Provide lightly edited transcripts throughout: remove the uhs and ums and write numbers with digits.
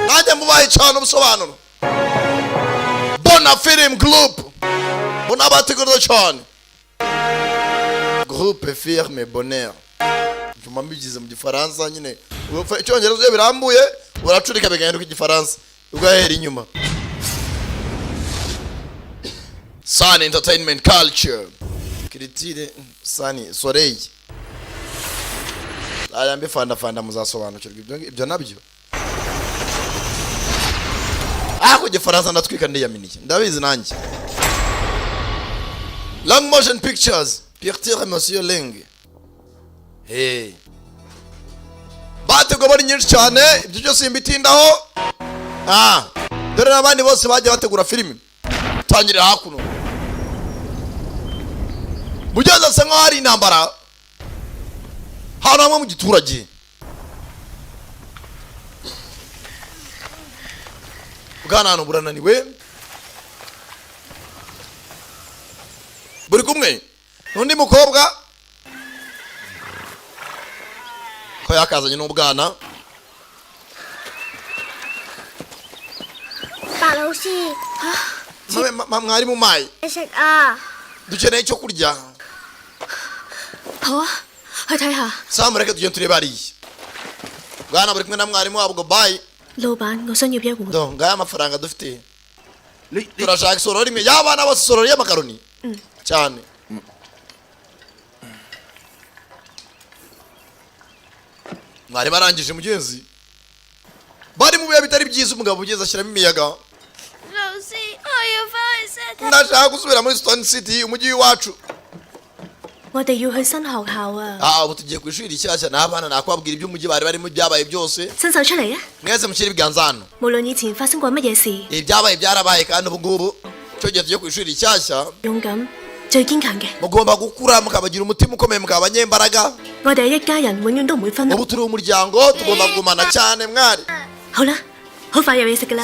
nanjye mubaye cyane ubusobanuro. Bona Film Group bona bategura cyane Groupe Firme Bonheur. Juma mbigize mu gifaransa nyine icyongereza birambuye uracurika bigahinduka igifaransa ugahera inyuma. Sun Entertainment Culture Kiritire Sunny Soleil. Ayambe fanda muzasobanukirwa ibyo nabyo. Ako gifaransa ndatwika ndiyaminiye ndabizi nanjye. Long Motion Pictures Pierre Monsieur Leng. Hey. Bategwa bari nyinshi cyane ibyo byose imbitindaho. Dore nabandi bose bajya bategura filimi. Tangirira hakuno. Mugeza se nko hari intambara. Hano hamwe mu giturage. Bwana hano burananiwe. Buri kumwe n'undi mukobwa ko yakazanye n'ubwana. Mwari mu mayi. Dukeneye icyo kurya. Samureke tujye turebe hariya. Bwana buri kumwe na mwarimu wabo goodbye. Ngaya amafaranga dufite. Turashaka isorori imwe y'abana bose isorori y'amakaroni. Cyane. Mwari barangije mugenzi. Bari mu bihe bitari byiza umugabo ugeze ashyiramo imiyaga. Ndashaka gusubira muri Stone City umujyi wacu. Ubu tugiye ku ishuri rishyashya n'abana nakwabwira ibyo umujyi bari barimo byabaye byose. Mwese mukiri ibiganza hano. Ibyabaye byarabaye kandi ubu ngubu cyo gihe tugiye ku ishuri rishyashya. Mugomba gukura mukabagira umutima ukomeye mukaba abanyembaraga. Ubu turi umuryango tugomba kugumana cyane mwari.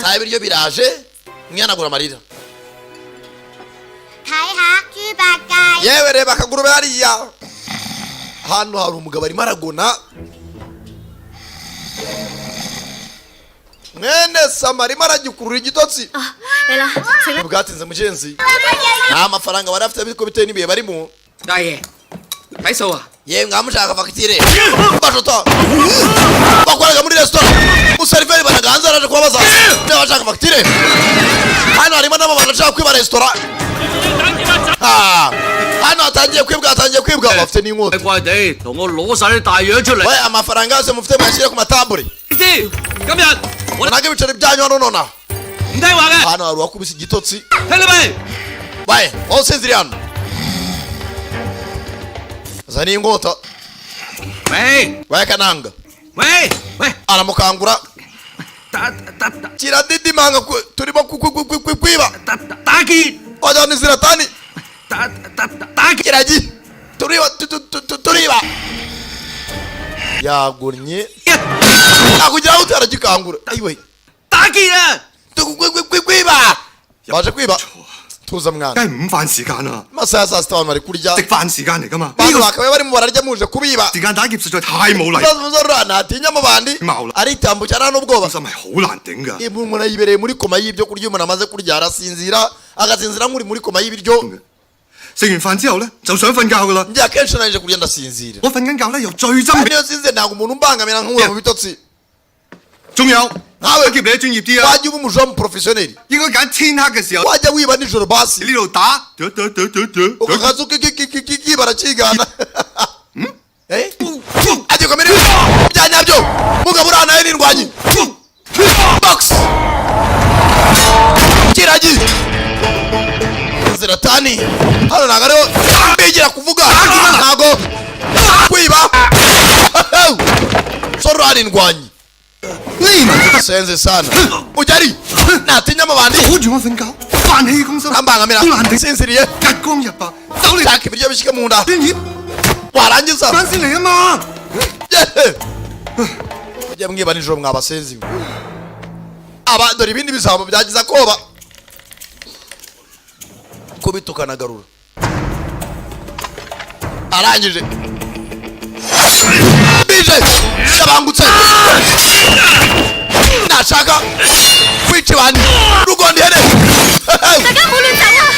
Saa ibiryo biraje mwihanagura amarira. Yewe reba akagurube hariya. Hano hari umugabo arimo aragona. Mwene Sama arimo aragikurura igitotsi. Bwatinze mugenzi. Nta mafaranga barafite biko bitewe n'ibihe barimo. Yewe mwamushaka fagitire. Bashota. Bakoraga muri restaurant. Umuseriveri banaganza araje kubabaza. Bashaka fagitire. Hano harimo n'abantu bashaka kwiba restaurant. Hano atangiye kwibwa bafite n'inkota. We amafaranga yose mufite muyashyire ku matambure. Nage ibiceri byanyu hano nona. Hano hari uwakubise igitotsi. We wose ziri hano. Zani inkota. We kananga. Aramukangura. Kiradidimanga turimo kwiba. Oja ni ziratani. Kiraji. Turiba. Yagurnye. Akugira utaragikangura. Ayiwe. Takira. Kwiba. Baje kwiba. Tuza mwana. 梗係午飯時間啦。 Masaha saa sita bari kurya. 食飯時間嚟㗎嘛。 Abantu bakabaye barimo bararya muje kubiba. 時間打劫實在太冇禮。 Ntatinya mu bandi. Aritambukira n'ubwoba. 心係好難頂㗎。 Umuntu yibereye muri koma y'ibyo kurya umuntu amaze kurya arasinzira agasinzira muri koma y'ibiryo. 食完飯之後咧就想瞓覺㗎啦。 Njya kenshi naje kurya ndasinzira. 我瞓緊覺咧又最憎。 Niyo sinze ntabwo umuntu umbangamira nk'uwo mu bitotsi. 仲有打劫你專業啲啊。 Wajya uba umujamu professionnel. 應該揀天黑嘅時候。 Wajya wiba nijoro basi. 呢度打。Akazu barakigana. Ajya komera byanyabyo. Mugabo uranaye n'indwanyi. Box. Kiragi. Ziratani. Hano nagariho bigira kuvuga. Ntago kwiba. Soro ari indwanyi. Senze sana. Ujari. Natinya mu bandi. 阻住我瞓覺，飯氣攻心。 Ambangamira. 好難頂。 Sinziriye. 日光日白，走你。 Shaka ibiryo bishike mu nda. 端葉。 Warangiza. 啱先嚟啊嘛。 Mujye mwiba nijoro mwabasenzi. Aba dore ibindi bisambo byagiza koba. Kubitukana garura. Arangije. Bije. Yabangutse. nashaka kwica abantu rugondi hene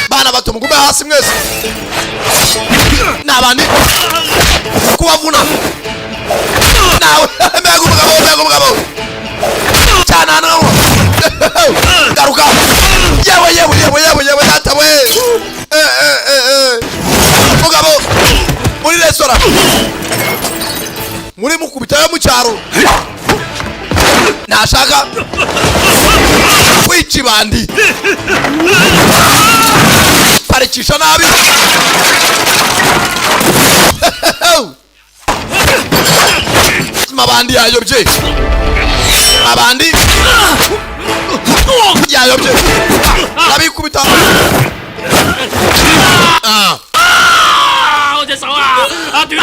bana bato mugume hasi mwese nabandi kubavuna nawe mbega umugabo cyana nawe garuka yewe data we mugabo muri restaurant muri mukubita yo mu cyaro nashaka kwica bandi parikisha nabi mabandi yayobye abandi yayobye nabikubita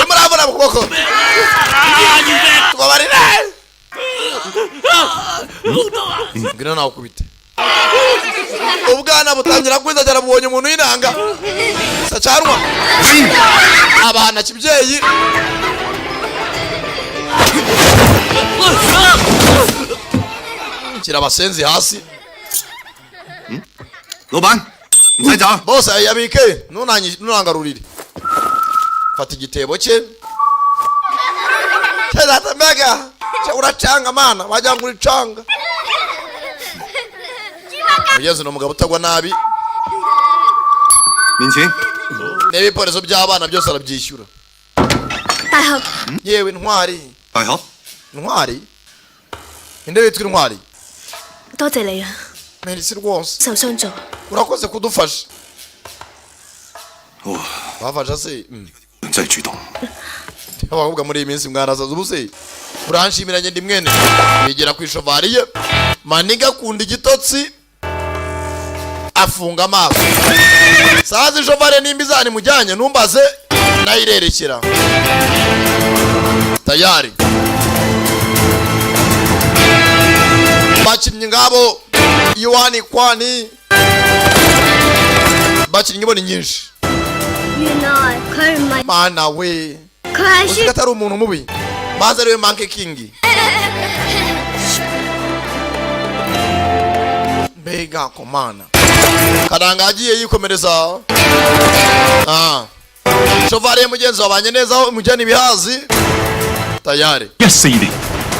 murabona mu kuboko tubabarire ngwino nawe ukubite ubwana butangira kwizagera bubonye umuntu w'inanga sacanwa abana kibyeyi kira abasenzi hasi 老闆唔使走 bose yabike nunangarurire fata igitebo cye cyazata mega uracanga mana wajya nguri canga Mugeze no mugabo utagwa nabi 面前 n'ibiporezo by'abana byose arabyishyura 大俠 yewe ntwari 大俠 ntwari inde witwa intwari 多謝你啊， merci rwose 受傷咗， urakoze kudufasha 哇 bafasha se 真係主動 abakobwa muri iyi minsi mwarasaza ubuse uranshimira ngende mwene yegera ku ishovariye maniga kunda igitotsi afunga amaso sazi ishovariye nimbizani mujyanye numbaze nayirerekera tayari bakinnyi ngabo iwani kwani bakinnyi bo ni nyinshi 原來佢唔係， mana we 佢係 uziko atari umuntu mubi maze ariwe Monkey King mbega komana Karanga agiye yikomereza Shovari mugenzi wabanye neza umujyana ibihazi tayari 14年，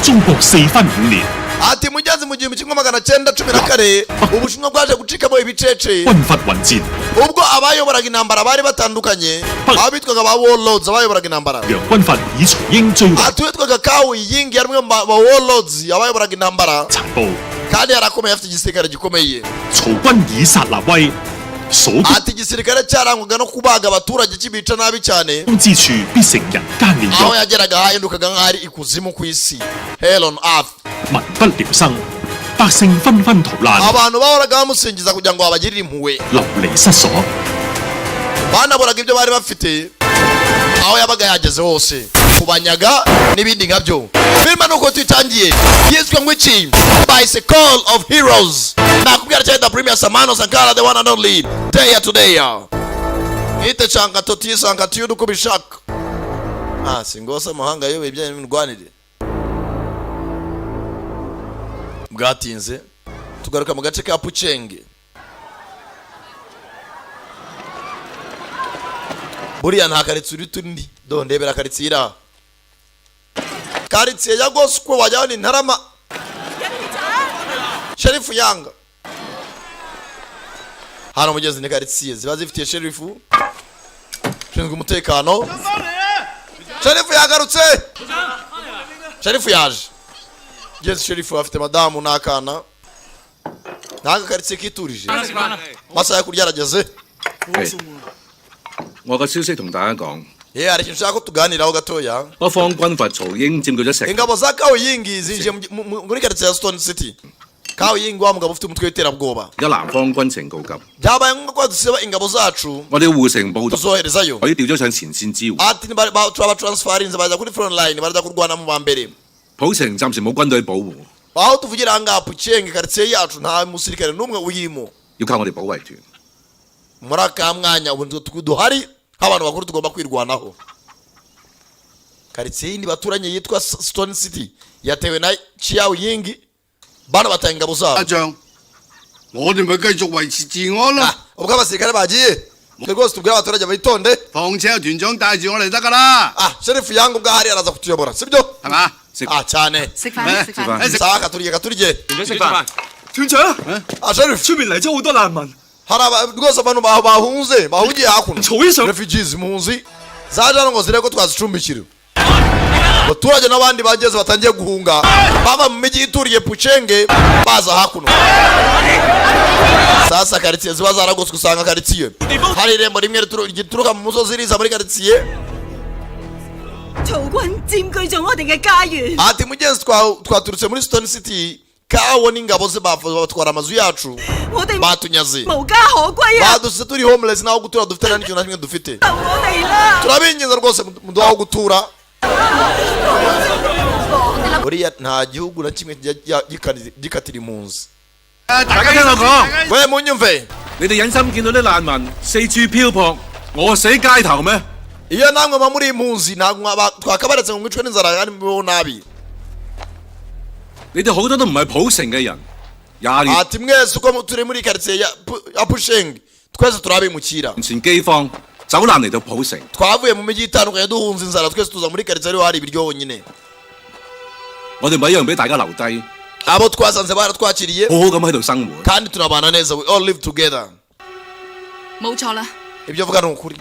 中國4分5年， ati mugenzi mu 1914 ubushinwa bwaje gucikamo ibicece 軍閥混戰， ubwo abayoboraga intambara bari batandukanye abitwaga ba warlords abayoboraga intambara 楊軍閥以曹英追華 atwitwaga Kawu Ying yarimwe mu ba warlords abayoboraga intambara 殘暴， kandi yarakomeye afite igisirikare gikomeye 曹軍以殺立威，所 ati igisirikare cyarangwaga no kubaga abaturage kibica nabi cyane 攻之處必成人間煉 aho 獄， yageraga hahindukaga nk'ahari ikuzimu ku isi hell on earth 民不聊生，百姓紛紛逃難， abantu bahoraga bamusingiza kugira ngo babagirire impuhwe 流離失所， banaburaga ibyo bari bafite aho yabaga yageze hose kubanyaga n'ibindi nkabyo filime nuko tuyitangiye yiswe ngo iki Bicycle of Heroes nakubwira cyane da Premier Samano Sankara the one and only day to day ite changa totisanga tiyudu kubishaka singosa muhanga yewe ibyo n'indwanire bwatinze tugaruka mu gace ka Puchenge buriya nta karitsiye uri tundi ndebera karitsiye ira karitsiye ya Gosco wajyaho ni Ntarama Sherifu Yanga hano mugezi ni karitsiye ziba zifitiye sherifu ushinzwe umutekano Sherifu yagarutse Sherifu yaje Yes Sherifu afite madamu n'akana ntaga karitsiye kiturije masaha yo kurya arageze 我個消息同大家講， hari ikintu ushaka ko tuganiraho gatoya 北方軍閥曹英佔據咗成 ingabo za Kawu Ying zinjiye muri karitsiye ya Stone City Kawu Ying wa mugabo ufite umutwe w'iterabwoba 而家南方軍情告急， byabaye ngombwa ko dusiba ingabo zacu 我哋護城部隊 tuzoherezayo 可以調咗上前線支援。 ati turaba-transferinze bajya kuri front line baraza kurwana mu ba mbere 普城暫時冇軍隊保護， aho tuvugira ngaha Puchenge karitsiye yacu nta musirikare n'umwe uyirimo 要靠我哋保衛團。 muri aka mwanya ubu duhari nk'abantu bakuru tugomba kwirwanaho karitsiye yindi baturanye yitwa Stone City yatewe na Chiao Ying bana bataye ingabo zabo 阿將，我哋咪繼續維持治安咯。 ubwo abasirikare bagiye rwose tubwire abaturage bitonde 況且有團長帶住我哋得㗎啦， sherifu yangu ubwahari araza kutuyobora sibyo 係嘛？ cyane 食飯食飯。 sawa katurye 團長食飯。團長， sherifu 出面嚟咗好多難民， hari rwose abantu bahungiye hakuno 嘈起上。 refugees impunzi zaje hano ngo zirebe ko twazicumbikira abaturage n'abandi bageze batangiye guhunga bava mu mijyi ituriye pucenge baza hakuno sasa karitsiye ziba zaragoswe usanga karitsiye hari irembo rimwe rituruka mu musozi riza muri karitsiye 曹軍佔據咗我哋嘅家園。 ati mugenzi twaturutse muri Stone City kawo n'ingabo ze batwara amazu yacu 我哋 batunyaze 無家可歸啊！ baduse turi homeless naho gutura dufite nta n'ikintu na kimwe dufite 救我哋啦！ turabinginze rwose muduha aho gutura buriya nta gihugu na kimwe gikatira impunzi 大家聽我講， we munyumve 你哋忍心見到啲難民四處漂泊，餓死街頭咩？ iyo namwe muba muri impunzi ntabwo twakabaretse ngo mwicwe n'inzara kandi mubeho nabi 你哋好多都唔係普城嘅人，20年 ati mwese uko turi muri karitsiye ya pusheng twese turabimukira 前饑荒走難嚟到普城， twavuye mu mijyi itandukanye duhunze inzara twese tuza muri karitsiye ariho hari ibiryo honyine 我哋咪一樣俾大家留低， abo twasanze baratwakiriye 好好咁喺度生活。 kandi tunabana neza we all live together 冇錯啦！ ibyo avuga ni ukuri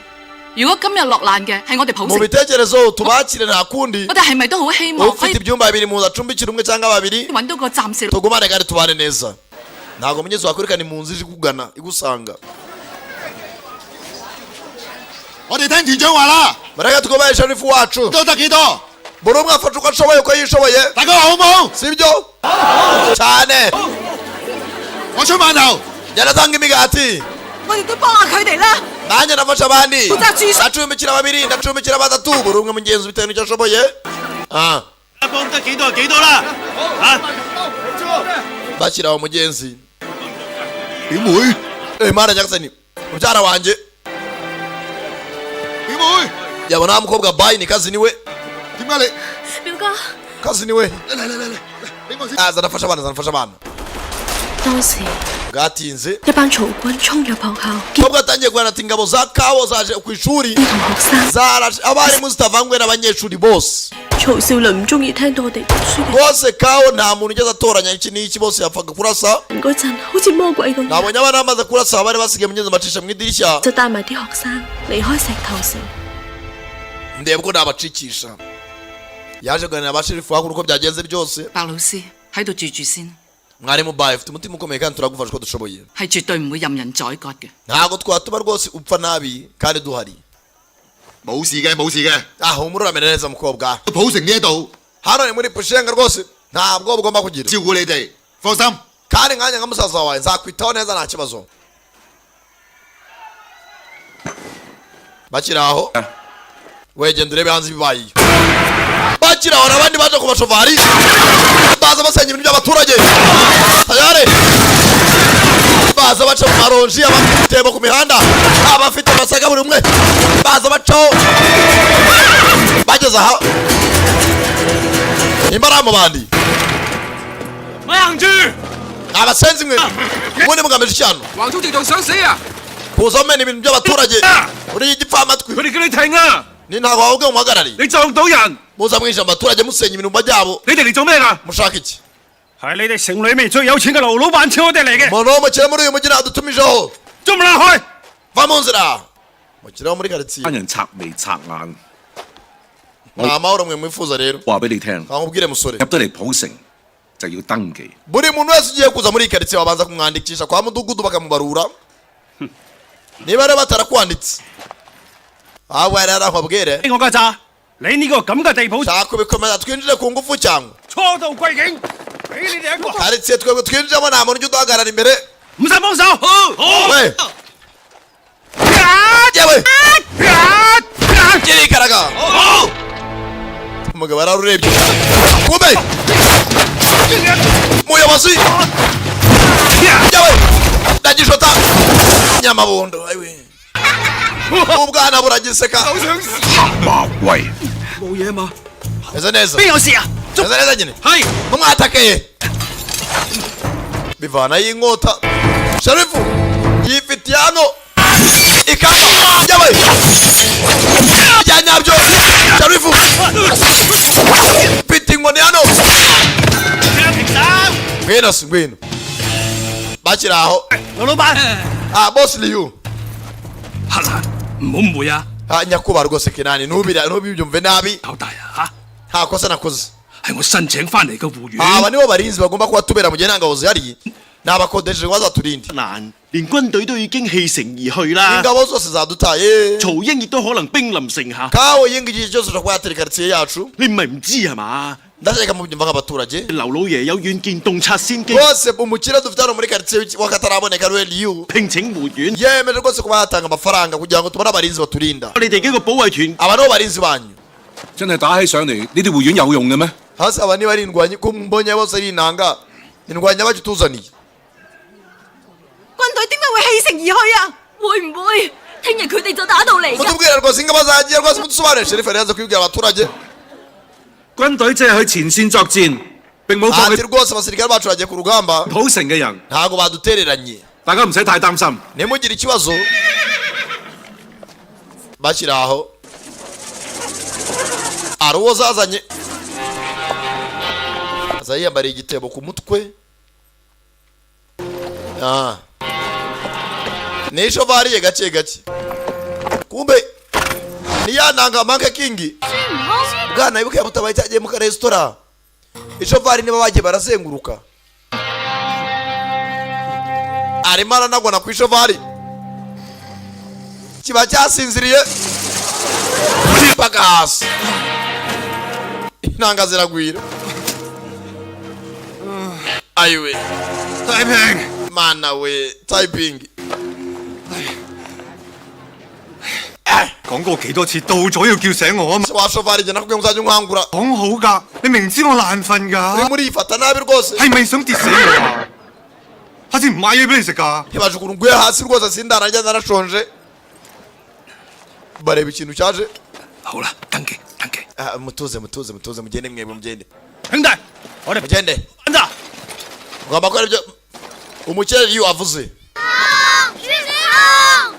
如果今日落難嘅係我哋普 mu 城， bitekerezo tubakire nta kundi 我哋係咪都好希望可 ufite 以 ibyumba bibiri mu nzu acumbikira umwe cyangwa babiri 揾到個暫時？ tugumane kandi tubane neza ntabwo munyezi wakwirukana impunzi ije ikugana igusanga 我哋聽團長話啦， mureke twubahe sherifu wacu 都得幾多？ buri umwe afashe uko ashoboye uko yishoboye 大家話好唔好？ sibyo cyane 我出饅頭， njya natanga imigati 我哋都幫下佢哋啦！ nanjye nafasha abandi Uzacisha. ndacumbikira babiri ndacumbikira batatu buri umwe mugenzi bitewe n'icyo ashoboye 幫得幾多就幾多啦，嚇！ bashyiraho umugenzi 表妹， mana nyagasani mubyara wanjye 表妹， yabona wa mukobwa bayi ni kazi niwe 點解你？ 表哥， kazi niwe 嚟，俾我先。 zanafasha abana 當時 bwatinze 一班曹軍衝入學校，見 nubwo atangiye guhana ati ingabo za kawo zaje ku ishuri 啲同學生。 zaraje abarimu zitavanguye n'abanyeshuri bose 曹少麟唔中意聽到我哋讀書嘅 rwose kawo nta muntu ugeze atoranya iki n'iki bose yapfaga kurasa 人嗰陣，好似魔鬼咁樣， nabonye abana bamaze kurasa bari basigaye mugenzi bacisha mu idirishya 就帶埋啲學生離開石頭城。 ndeba ko nabacikisha yaje kuganira abasherifu hakuno uko byagenze byose 白老師喺度住住先， mwarimu bayi ufite umutima ukomeye kandi turagufasha uko dushoboye 係絕對唔會任人宰割嘅。 ntabwo twatuma rwose upfa nabi kandi duhari 冇事嘅，冇事嘅。 humura uramera neza mukobwa 普城呢一度 hano ni muri pushenga rwose ntabwo ugomba kugira 照顧你哋，放心。 kandi nkanjye nka musaza wawe nzakwitaho neza nta kibazo bakiri aho wegenda urebe hanze ibibaye bakiri aho n'abandi baje ku bashovari baza basenya ibintu by'abaturage tayare baza baca mu maronji abafite ibitebo ku mihanda abafite amasaga buri umwe baza bacaho bageze aha nimba ari amo bandi 咪行住！ abasenzi mwe ubundi mugamije icyano 橫衝直撞想死啊！ kuza umena ibintu by'abaturage uriye igipfamatwi 佢哋叫你停啊！ ni ntabwo wabwe umuhagarariye 你撞到人， muza mwishe abaturage musenya ibintu byabo 你哋嚟做咩㗎？ mushaka iki 係你哋城裏面最有錢嘅劉老闆請我哋嚟嘅， umuntu w'umukire muri uyu mujyi nadutumijeho 仲唔拉開？ va mu nzira umukire wo muri karitsiye 班人拆眉拆眼， nta mahoro mwe mwifuza rero 話俾你聽， nkubwire musore 入得嚟普城就要登記。 buri muntu wese ugiye kuza muri iyi karitsiye babanza kumwandikisha kwa mudugudu bakamubarura niba rero batarakwanditse ahubwo yari yarakubwire 俾我㗎咋？你呢個咁嘅地鋪 shaka kubikomeza twinjire ku ngufu cyangwa 初到貴境，俾你哋一個 karitsiye twebwe twinjiramo nta muntu ujya uduhagarara imbere 唔使幫手。we yewe kirikaraga umugabo yararurebye kumbe muyobozi yewe ndagishota nyamabondo ayiwe ubwana buragiseka 馬威， 冇嘢嘛？ meze neza 邊有事啊？ meze neza nyine 係 mumwatakeye bivana y'inkota Sharifu yifitiye hano ikamba yabaye yanyabyo Sharifu piti ngoni hano ngwino bakiraho boss Liu 黑蘭唔好誤會啊！ nyakuba rwose Kenani ntubibyumve nabi 老大啊 nta kosa nakoze 係我申請翻嚟嘅護院。 aba nibo barinzi bagomba kuba tubera mu gihe nta ngabo zihari n'abakodeje ngo bazaturinde 難，連軍隊都已經棄城而去啦。 ingabo zose zadutaye 曹英亦都可能兵臨城下。 kawe yinga igihe cyose ushobora kuba yatera karitsiye yacu 你唔係唔知係嘛？ ndashaka mubyumva nk'abaturage 劉老爺有遠見洞察先機， rwose umukire dufite hano muri karitsiye wakataraboneka rwe Liu 聘請護院。 yemeje rwose kuba yatanga amafaranga kugira ngo tubone abarinzi baturinda 你哋幾個保衛團 aba nibo barinzi banyu 真係打起上嚟，呢啲護院有用嘅咩？ hasi aba niba ari indwanyi ko mbonye bose ari inanga indwanyi bajya utuzaniye 軍隊點解會棄城而去啊？會唔會聽日佢哋就打到嚟㗎？ mutubwire rwose ingabo zagiye rwose mudusobanurire Sheriff yari yaza kubibwira abaturage 軍隊只係去前線作戰，並冇放 ati 棄 rwose abasirikare bacu bagiye ku rugamba 普城嘅人， ntago badutereranye 大家唔使太擔心。 ntimugire ikibazo bakiri aho ari uwo zazanye aza yiyambariye igitebo ku mutwe ni ishovariye gake gake kumbe ni ya nanga manka kingi bwana ibuka yamutabaye cyagiye mu karesitora ishovari niba bagiye barazenguruka arimo aranagwana ku ishovari kiba cyasinziriye paka hasi intanga ziragwira ayiwe Taiping mana we typing 講過幾多次，到咗要叫醒我啊嘛！ wa shovari jye nakubwiye ngo uzajya unkangura 講好㗎，你明知我爛瞓 uri 㗎， murifata nabi rwose 係咪想跌死我啊？下次唔買嘢俾你食㗎。 ntibajugunye nguye hasi rwose sindarajya narashonje bareba ikintu cyaje 好啦，登記登記。 mutuze mugende mwebwe mugende 兄弟，我哋 mugende 等陣。 ugomba gukora ibyo umukire iyo avuze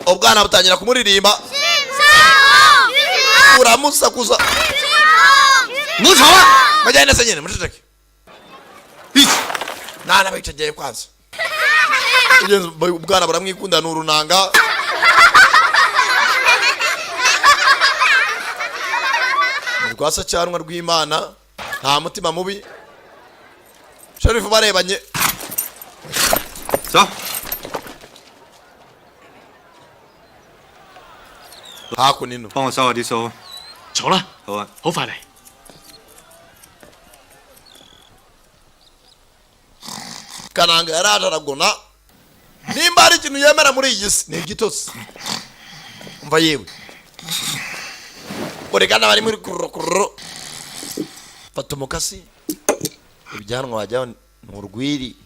ubwana butangira kumuririmba uramusakuza 唔好嘈啦！ mugende se nyine muceceke nana bicagiye kwanza ubwana buramwikunda ni urunanga rwasa cyanwa rw'Imana nta mutima mubi Sheriff barebanye 走， hakuno 幫我收下啲數。 坐啦， 好啊。 好快嚟。 kananga yaraje aragona nimba hari ikintu yemera muri iyi si ni igitotsi umva yewe uregana bari muri kururo fata umukasi ibyanwa wajyaho ni urwiri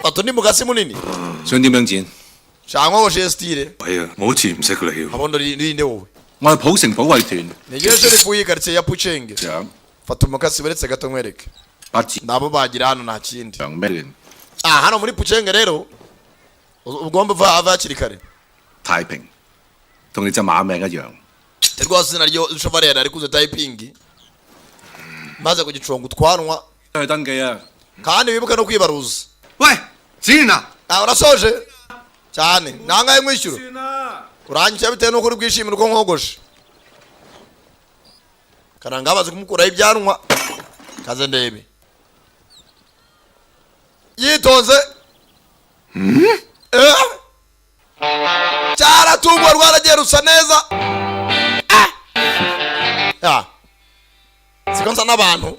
fata undi mukasi munini 想點樣剪？ cyangwa wo gestire 喂啊，我好似唔識你喎。 abondo rinde wowe 我係普城保衛團 nigiye Sheriff y'ikaritiye ya Puchenge 長 fata umukasi buretse gato nkwereke 八字 nabo bagira hano nta kindi 長咩聯？ hano muri Puchenge rero ugomba ava hakiri kare 太平，同你隻馬名一樣。 rwose naryo shovari yari kuze typing maze kugiconga utwanwa 去登記啊！ kandi wibuke no kwibaruza 喂，子賢啊， urasoje cyane nangaye mwishyura uranyishyura bitewe n'uko uri bwishimire uko nkogoshe karanga amaze kumukuraho ibyanwa kaze ndebe yitonze cyaratungwa rwaragiye rusa neza siko nsa n'abantu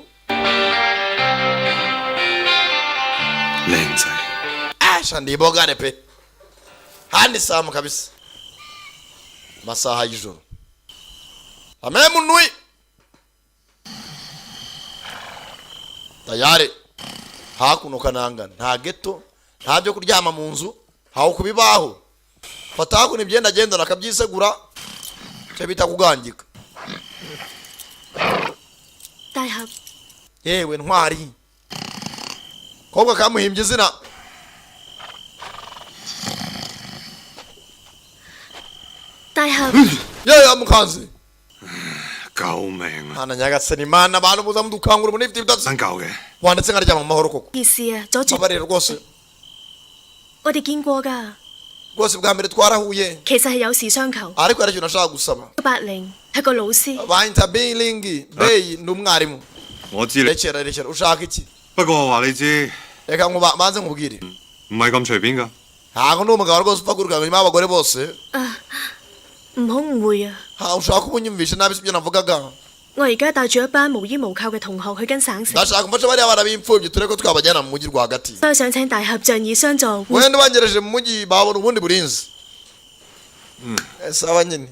靚仔， sha ndibogare pe handi samu kabisa masaha y'ijoro amemu nui tayari hakuno kananga nta geto nta byo kuryama mu nzu hawo kubibaho fata hakuno ibyenda genda nakabyisegura cyo bita kugangika 大俠， yewe ntwari kobwa kamuhimbye izina yewe mukanzi 救命啊！ hana nyagasani imana abantu muza mudukangura umuntu ifite ibitatsi 想救嘅， wanditse nkaryama mu mahoro koko 意思啊，阻住 babarira rwose 我哋見過㗎， rwose bwa mbere twarahuye 其實係有事相求。 ariko hari ikintu nashaka gusaba 白靈係個老師， banyita bilingi beyi ni umwarimu 我知你。 rekera rekera ushaka iki 不過我話你知， reka banze nkubwire 唔係咁隨便㗎。 ntabwo ndi umugabo rwose upfa kwirukanka inyuma y'abagore bose 唔好誤會啊！ ushaka kuba unyumvisha nabi sibyo navugaga 我而家帶住一班無依無靠嘅同學去跟省城， ndashaka kumfasha bariya bana b'imfubyi turebe ko twabajyana mu mujyi rwagati 所以想請大合仗義相助。 wenda bangereje mu mujyi babona ubundi burinzi sawa nyine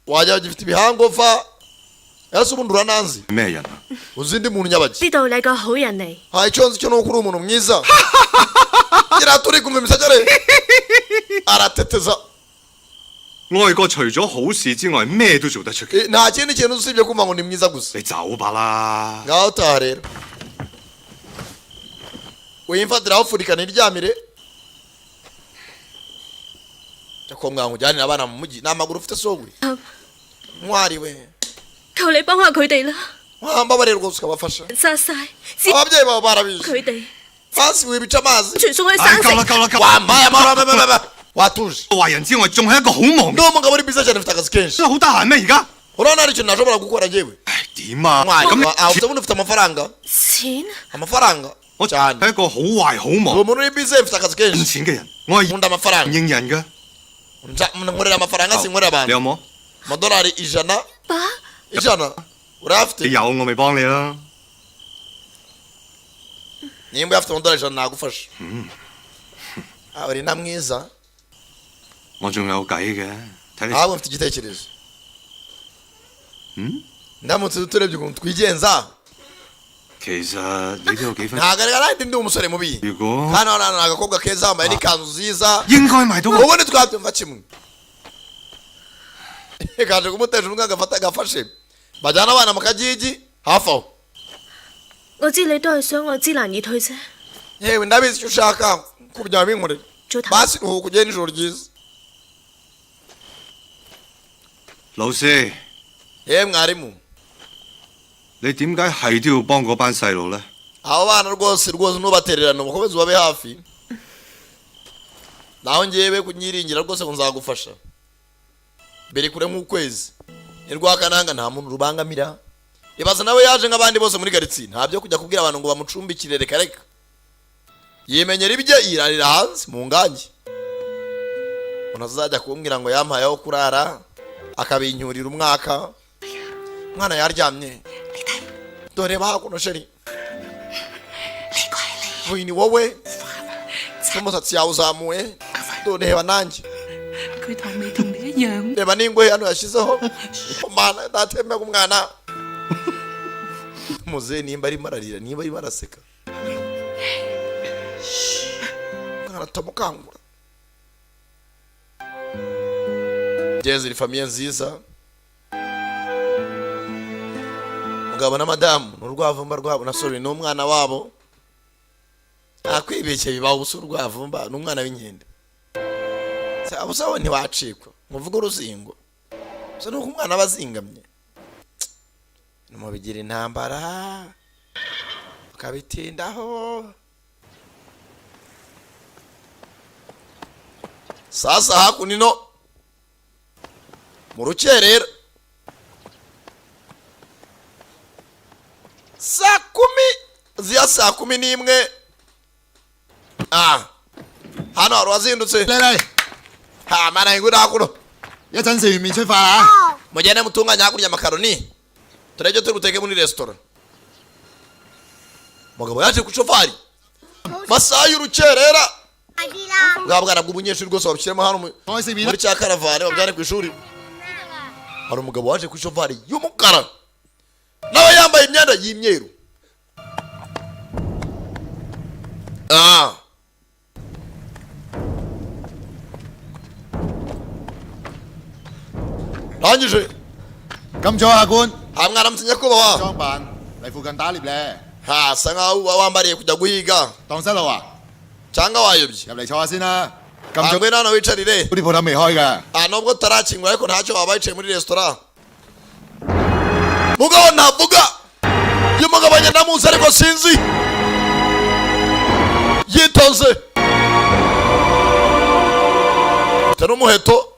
wajya gifite ibihangofa ese ubundi urananzi 咩人啊？ uzi ndi muntu nyabaki 知道你個好人嚟， icyo nzi cyo ni uko uri umuntu mwiza gira turi kumva imisagare arateteza 外國除咗好事之外，咩都做得出嘅。 nta kindi kintu usibye kumva ngo ni mwiza gusa 你走吧啦！ ngaho utaha rero wimfatira aho furika niryamire cyako mwangujyanira abana mu mujyi n'amaguru ufite sogwe ntwari we 求你幫下佢哋啦， wambabarire rwose ukabafasha 殺晒，只 ababyeyi babo barabizi 佢哋 fasi wibica amazi 全送去 唉， 省 夠啦 城。 夠啦夠啦！ wambaye amara watuje 壞人之外，仲係一個好忙嘅， ndi umugabo uri biza cyane mfite akazi kenshi 真係好得閒咩？而家？ urabona hari ikintu nashobora gukora njyewe 唉，點啊？ mwari 咁 ufite ubundi ufite amafaranga 錢 amafaranga 我 cyane 係一個好壞好 uwo 忙 muntu uri biza mfite akazi 揾 kenshi 錢嘅人，我係 nkunda amafaranga 應人㗎。 nkorera amafaranga sinkorera 你 abantu 有冇？ amadolari ijana 爸， ijana urayafite 你有我咪幫你啦。 nimba uyafite amadolari ijana nagufasha uri na mwiza 我仲有計嘅，睇你。 ahubwo mfite igitekerezo ndamutse turebye ukuntu twigenza 其實你都有幾分， ntabwo ari ndi umusore mubi 如果 kandi hano ni agakobwa keza wambaye n'ikanzu nziza 應該買到。 ubundi twabyumva kimwe kaje kumutesha umwe agafashe bajyana abana mu kagigi hafi aho 我知你都係想我知難而退啫。 yewe ndabizi icyo ushaka kubyaba binkorera 早唞。 basi ruhuka ugende ijoro ryiza 老師， yewe mwarimu 你點解係都要幫嗰班細路咧？ abo bana rwose ntubatererane ubakomeze ubabe hafi naho ngewe kunyiringira rwose ngo nzagufasha mbere kure nk'ukwezi ni rwakananga nta muntu rubangamira ibaza nawe yaje nk'abandi bose muri karitsiye nta byo kujya kubwira abantu ngo bamucumbikire reka reka yimenyera ibye yirarira hanze mu ngange umuntu azajya kumbwira ngo yampaye aho kurara akabinyurira umwaka umwana yaryamye dore bahakuno sheri ni wowe n'umusatsi yawe uzamuye dore reba nanjye 佢頭尾同你一樣。 reba n'ingohe hano yashyizeho mana ntatemera umwana muzehe nimba arimo ararira nimba arimo araseka umwana atamukangura genzi ni famiye nziza mugabo na madamu ni urwavumba rwabo na sori ni umwana wabo akwibeshye bibaho ubusa urwavumba ni umwana w'inkende abusaho ntiwacikwa muvuga uruzingo gusa nuko umwana aba azingamye numubigira intambara ukabitindaho sasa hakuno ino mu rukerera saa kumi ziya saa kumi n'imwe hano hari uwazindutse ha mana ingura hakuno 一陣食完麵出發啊！ mugende mutunganya hakurya amakaroni turebe turi buteke muri resitora mugabo yaje ku shofari masaha y'urukerera bwa bwana bw'umunyeshuri rwose babushyiremo hano muri cya karavane babyane ku ishuri hari umugabo waje ku shofari y'umukara nawe yambaye imyenda y'imyeru rangije 咁早下官， mwaramutse nyakubahwa 裝扮嚟附近打獵咧。hasa nkaho wambariye kujya guhiga 蕩失路啊！ cyangwa wayobye 入嚟坐下先啦。咁早 ngwino hano wicarire 啲鋪頭未開㗎。 nubwo tutarakingura ariko ntacyo waba wicaye muri resitora mugabo ntavuga iyo mugabo agenda munsi ariko sinzi yitonze ufite n'umuheto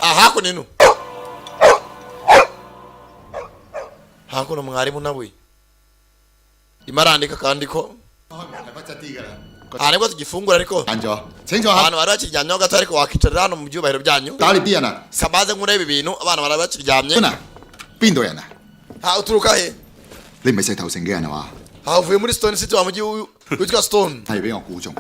hakuno hakuno mwarimu nawe arimo arandika kandi ko 開門係不質啲㗎啦。 nibwo tugifungura ariko 晏咗，請坐下。 abantu bari bakiryamyeho gato ariko wakicarira hano mu byubahiro byanyu 打獵啲人啊， samaze nk'ureba ibintu abana bari bakiryamye 邊啊？邊度人啊？ uturuka he 你唔係石頭城嘅人係嘛？ uvuye muri Stone City wa mujyi witwa Stone 係俾我估中。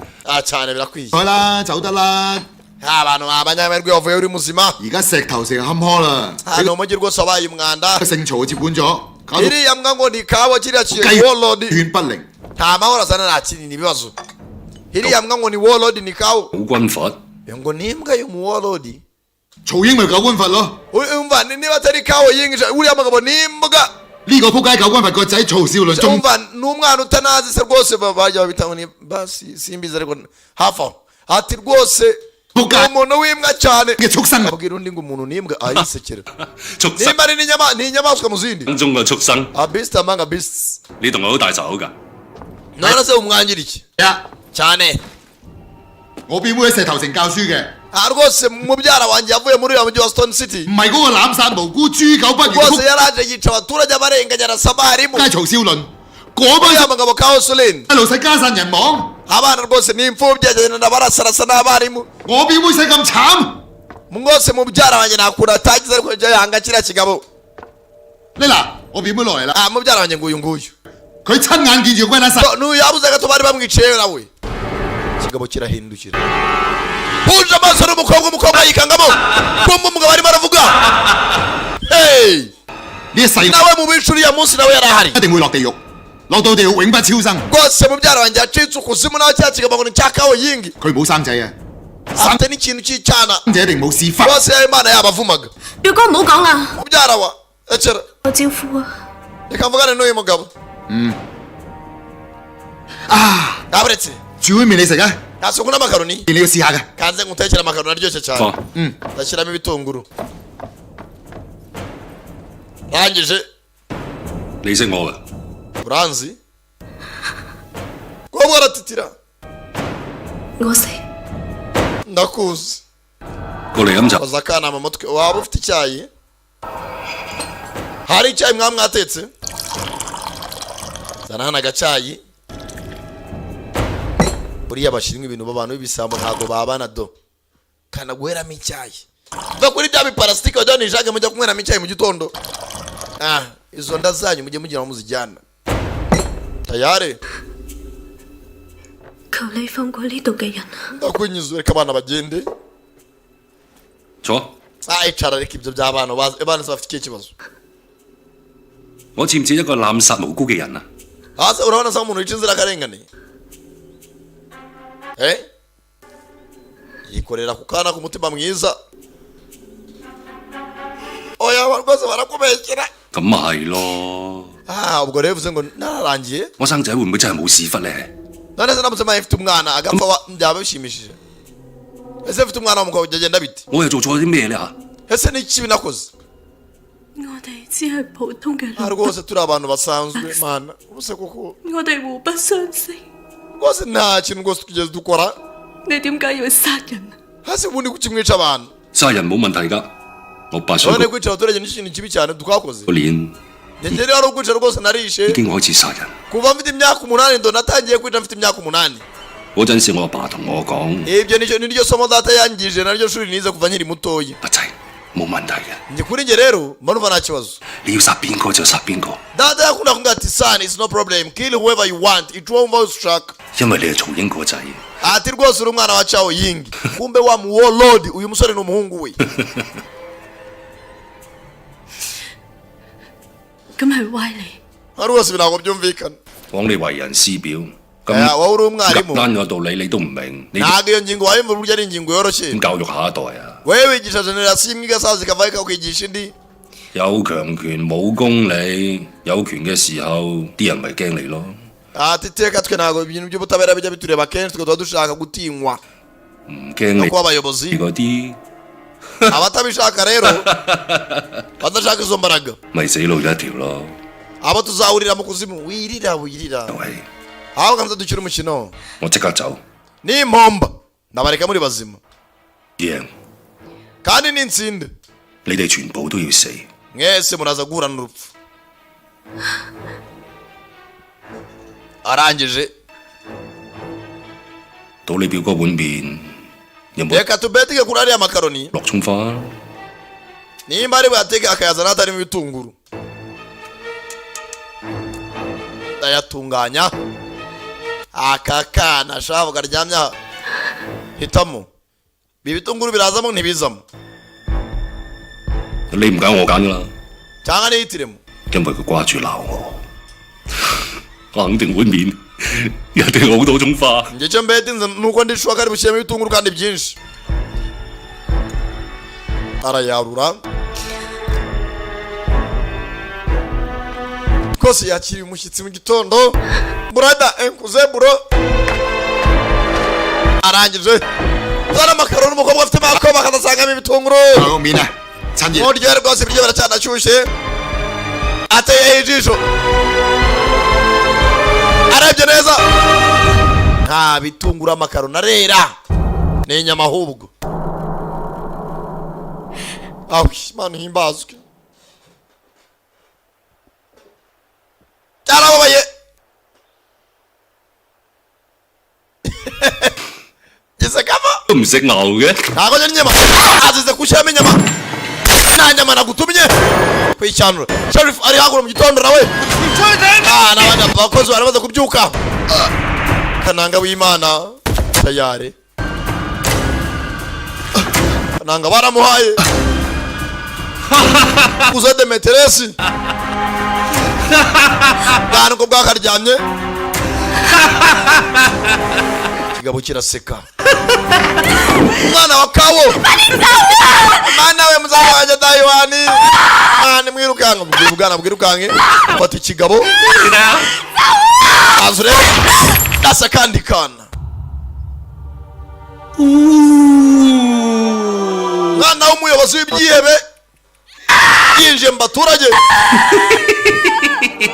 cyane birakwiye 開啦，走得啦。 abantu abanyamahirwe wavuye uri muzima 而家石頭城坎坷啦， hano umujyi rwose wabaye umwanda 姓曹接管咗，搞到 iriya mbwa ngo ni kawa kiriya雞 warlord 犬不寧。 nta mahoro azana nta kinini ibibazo iriya mbwa ngo ni warlord ni kawa 好軍閥， ngo ni imbwa yo mu warlord 曹英咪搞軍閥咯。 umva niba atari kawa yinjije uriya mugabo ni imbwa 呢個撲街搞軍閥個仔曹少麟仲 umva ni umwana utanazi se rwose bajya babita ngo ni basi simbizi ariko hafi aho ati rwose撲街 umuntu w'imbwa cyane 嘅畜生啊！ abwira undi ngo umuntu ni imbwa ayisekera 畜生 nimba ari n'inyamaswa mu zindi 中嘅畜生， beast among beasts 你同佢好大仇㗎。 none se umwangira iki 呀， cyane 我表妹喺石頭城教書嘅， rwose mubyara wanjye yavuye muri uriya mujyi wa Stone City 唔係嗰個濫殺無辜、豬狗不如 rwose yaraje yica abaturage abarenganya arasaba harimo 撲街曹少麟，嗰班 uriya mugabo ka Osulin 一路使家散人亡， abana rwose ni imfubyi agenda barasarasa n'abarimu 我表妹使咁慘， rwose mubyara wanjye ntakunda atagize ariko jya yanga kiriya kigabo 你嗱，我表妹落嚟啦， mubyara wanjye nguyu nguyu 佢親眼見住個龜乸殺， n'uyu yabuze gato bari bamwiciyeyo nawe ikigabo kirahindukira buje amaso n'umukobwa yikangamo kumva umugabo arimo aravuga hey 呢一世 nawe mu bicu uriya munsi nawe yari ahari 一定會落地獄，落到地獄永不超生。 rwose mubyara wanjye yacitse ukuzimu nawe cya kigabo ngo ni cya kawo yingi 佢冇生仔啊， afite n'ikintu cy'icyana 生仔一定冇屎忽。 rwose yari imana yabavumaga 表哥唔好講啦， mubyara wa ekera 我招呼啊。 reka mvugane n'uyu mugabo ntaburetse 煮碗麵你食啊， ntasuku n'amakaroni 你要試下嘅。 kanze ngutekere amakaroni aryoshye cyane 放， ndashyiramo ibitunguru rangije 你識我㗎？ uranzi kuba mwaratitira 我食， ndakuzi 過嚟飲茶。 koza akanama mutwe waba ufite icyayi hari icyayi mwaba mwatetse zana hano agacyayi buriya bashyiramo ibintu b'abantu b'ibisambo ntabwo babana do kanaguheramo icyayi va kuri bya biparasitike wajya nijage mujya kunyweramo icyayi mu gitondo izo nda zanyu mujye mugira muzijyana tayare 求你放過呢度嘅人啊！ ndakunyuze reka abana bagende 坐， icara reka ibyo by'abana abana bafite ikihe kibazo 我似唔似一個濫殺無辜嘅人啊？ hasi urabona asa nk'umuntu wica inzirakarengane yikorera ku kana k'umutima mwiza oya rwose barakubeshyera 咁咪係咯。 ubwo rero bivuze ngo nararangiye 我生仔會唔會真係冇屎忽咧？ none se ndamutse mbaye mfite umwana agapfa byaba bishimishije ese mfite umwana w'umukobwa byagenda bite 我又做錯啲咩咧嚇？ ese ni ikibi nakoze 我哋只係普通嘅老 rwose turi abantu basanzwe mana ubuse kuko 我哋互不相識， rwose nta kintu rwose tugeze dukora 你點解要殺人啊？ hasi ubundi kuki mwica abantu 殺人冇問題㗎，我8歲 none kwica abaturage ni ikintu kibi cyane twakoze 嗰年 njye rero ari ukwica rwose narishe 已經開始殺人。 kuva mfite imyaka 8 ndo natangiye kwica mfite imyaka 8嗰陣時我阿爸同我講： ibyo ni ryo somo data yangije naryo shuri nize kuva nkiri mutoya 阿仔冇問題嘅， njye kuri njye rero mba numva nta kibazo 你要殺邊個就殺邊個， data yakunda kumbwira ati son it's no problem kill whoever you want it won't struck 因為你係曹英個仔。 ati rwose uri umwana wa Chao Ying kumbe wa mu warlord uyu musore ni umuhungu we 咁係歪理。 rwose ntabwo byumvikana 講你為人師表， wowe uri 咁 umwarimu 簡單嘅道理你都唔明，你 ntabwo iyo ngingo wayumva burya ari ingingo yoroshye 點教育下一代啊？ wewe wigisha generasiyo imwe igasaza ikavaho ikakwigisha indi 有強權冇公理，有權嘅時候啲人咪驚你咯。 ati iteka twe ntabwo ibintu by'ubutabera bijya bitureba kenshi twe tuba dushaka gutinywa 唔驚no 你 kuba abayobozi 嗰啲 abatabishaka rero badashaka izo mbaraga 咪死路一條咯。 abo tuzahurira mu kuzimu wirira 係， aho kamza dukira umukino 我即刻走。 n'impomba ndabareka muri bazima 贏， kandi n'intsinde 你哋全部都要死。 mwese muraza guhura n'urupfu arangije 到你表哥碗面有冇 reka tubetige kuri ariya makaroni 落葱花？ nimba ari buyateke akayazana hatarimo ibitunguru ndayatunganya aka kana shavu karyamye aha hitamo ibi bitunguru birazamo ntibizamo 你唔揀我揀㗎啦， cyangwa nihitiremo 因為佢掛住鬧我，我肯定碗面一定好多葱花。 njye icyo mbetinze nuko ndishuka ari bushyiremo ibitunguru kandi byinshi arayarura kose yakiriye umushyitsi mu gitondo burada enkuze buro arangije zana amakaroni umukobwa afite amakoma akadasangamo ibitunguru 後面啊，趁熱。 muryohe rwose ibiryo biracyanashyushye ateyeho ijisho arebye neza nta bitunguru amakaroni arera ni inyama ahubwo awi imana ihimbazwe cyarababaye gisekamo 都唔識牛嘅， ntabwo njya inyama azize gushyiramo inyama nta nyama nagutumye kwishyandura sheriff ari hagura mu gitondo nawe n'abandi bakozi baramaze kubyuka kananga w'imana tayare kananga baramuhaye uze demeteresi bwana uko bwakaryamye ikigabo kiraseka umwana wa kawo mwana we muzaba wanjye dayiwani mwana mwirukanka mubwira ubwana bwirukanke fata ikigabo aza urebe gasa kandi kana mwana w'umuyobozi w'ibyihebe yinjiye mu baturage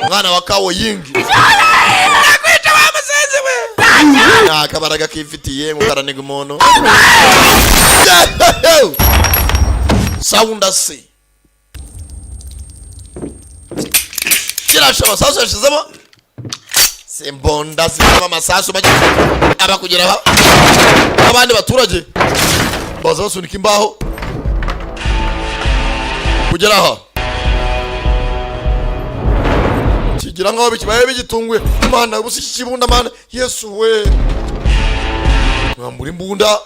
mwana wa kawo yingi nakwica wa musenzi we nta kabaraga kifitiye ngo karaniga umuntu sawunda se kirasha amasasu yashizemo simbonda zirimo amasasu make abakugeraho abandi baturage baza basunika imbaho kugeraho kigira nkaho bikibaye bigitunguye imana ubusa iki kibunda mana yesu we mwambura imbunda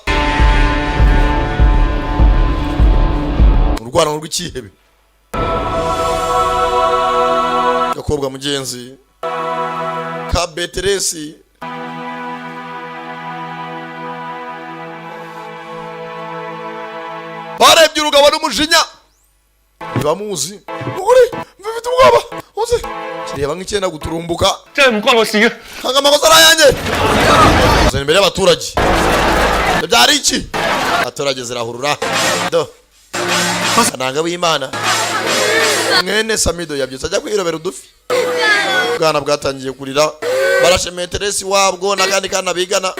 urwana rw'ikihebe gakobwa mugenzi ka beteresi barebye urugabo n'umujinya ntibamuzi uri mfite ubwoba uzi kireba nk'icyenda guturumbuka 真係唔關我事嘅。 ntabwo amakosa ari ayanjye uzana imbere y'abaturage ibyo byari iki abaturage zirahurura do kananga w'imana mwene samido yabyutse ajya kwirobera udufi ubwana bwatangiye kurira barashe meteresi wabwo n'akandi kana bigana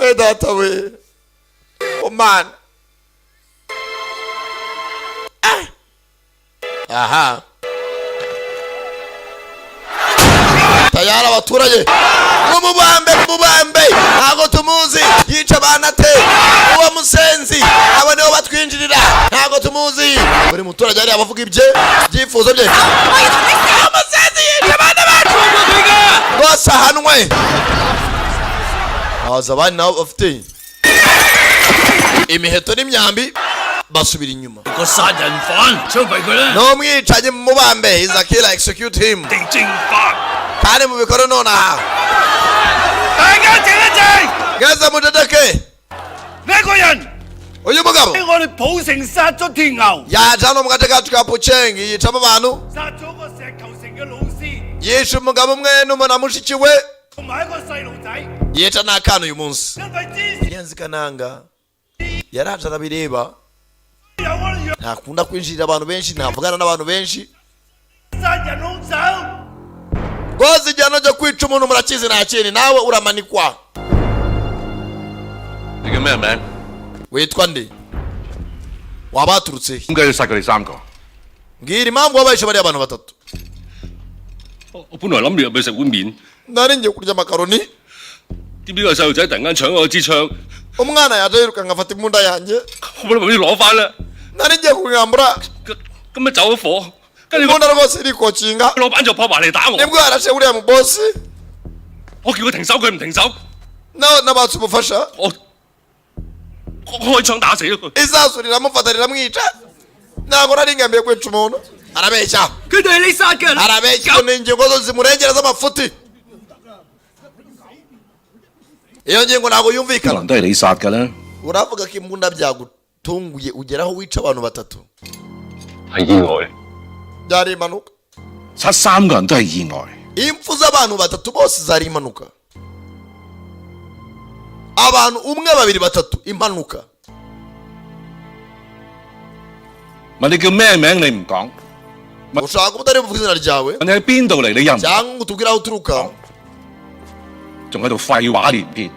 we data we oh man aha tayari abaturage mumubambe ntabwo tumuzi yica abana te uwo musenzi abo nibo batwinjirira ntabwo tumuzi buri muturage ari abavuga ibyifuzo bye umusenzi yica abana bacu bose ahanwe haza abandi nabo bafite imiheto n'imyambi basubira inyuma 個殺人犯槍斃佢啦！ n'umwicanyi mumubambe is a killer execute him 地正法， kandi mubikore nonaha 大家靜一靜， geze mudedeke 呢一個人 uyu mugabo 我哋普城殺咗條牛， yaje hano mu gace kacu ka pucengi yicamo abantu 殺咗個石球城嘅老師， yishe umugabo umwe n'umuntu mushiki we 同埋一個細路仔， yica n'akana uyu munsi 因為之前 ngenzi kananga yaraje arabireba 有我哋讓 ntakunda kwinjirira abantu benshi ntavugana n'abantu benshi 殺人兇手， rwose igihano cyo kwica umuntu murakizi nta kindi nawe uramanikwa 你叫咩名？ witwa nde waba waturutse he 點解要殺佢哋3個？ mbwira impamvu wabahishe bariya abantu batatu 我本來諗住入去食碗麵， nari ngiye kurya amakaroni 點知個細路仔突然間搶我支槍， umwana yaje yirukanka afata imbunda yanjye 我本來諗住攞翻啦， nari ngiye kumwambura 咁咪走咗火，跟住 imbunda rwose irikokinga 個老闆就撲埋嚟打我， nibwo yarashe uriya mubosi 我叫佢停手，佢唔停手， n'abatse umufasha 我開槍打死咗佢。 isasu riramufata riramwica ntabwo nari ngambiriye kwica umuntu arabeshya 佢哋係你殺嘅。 arabeshya ni ingingo zose zimurengera z'amafuti iyo ngingo ntabwo 可 yumvikana 能都係你殺㗎啦， uravuga ko imbunda byagutunguye ugeraho wica abantu batatu 係意外， byari impanuka 殺3個人都係意外。 impfu z'abantu batatu bose zari impanuka abantu umwe babiri batatu impanuka 問你叫咩名你唔講， ushaka kuba utari buvuga izina ryawe 問你喺邊度嚟你又唔， cyangwa ngo utubwire aho uturuka 仲喺度廢話連篇。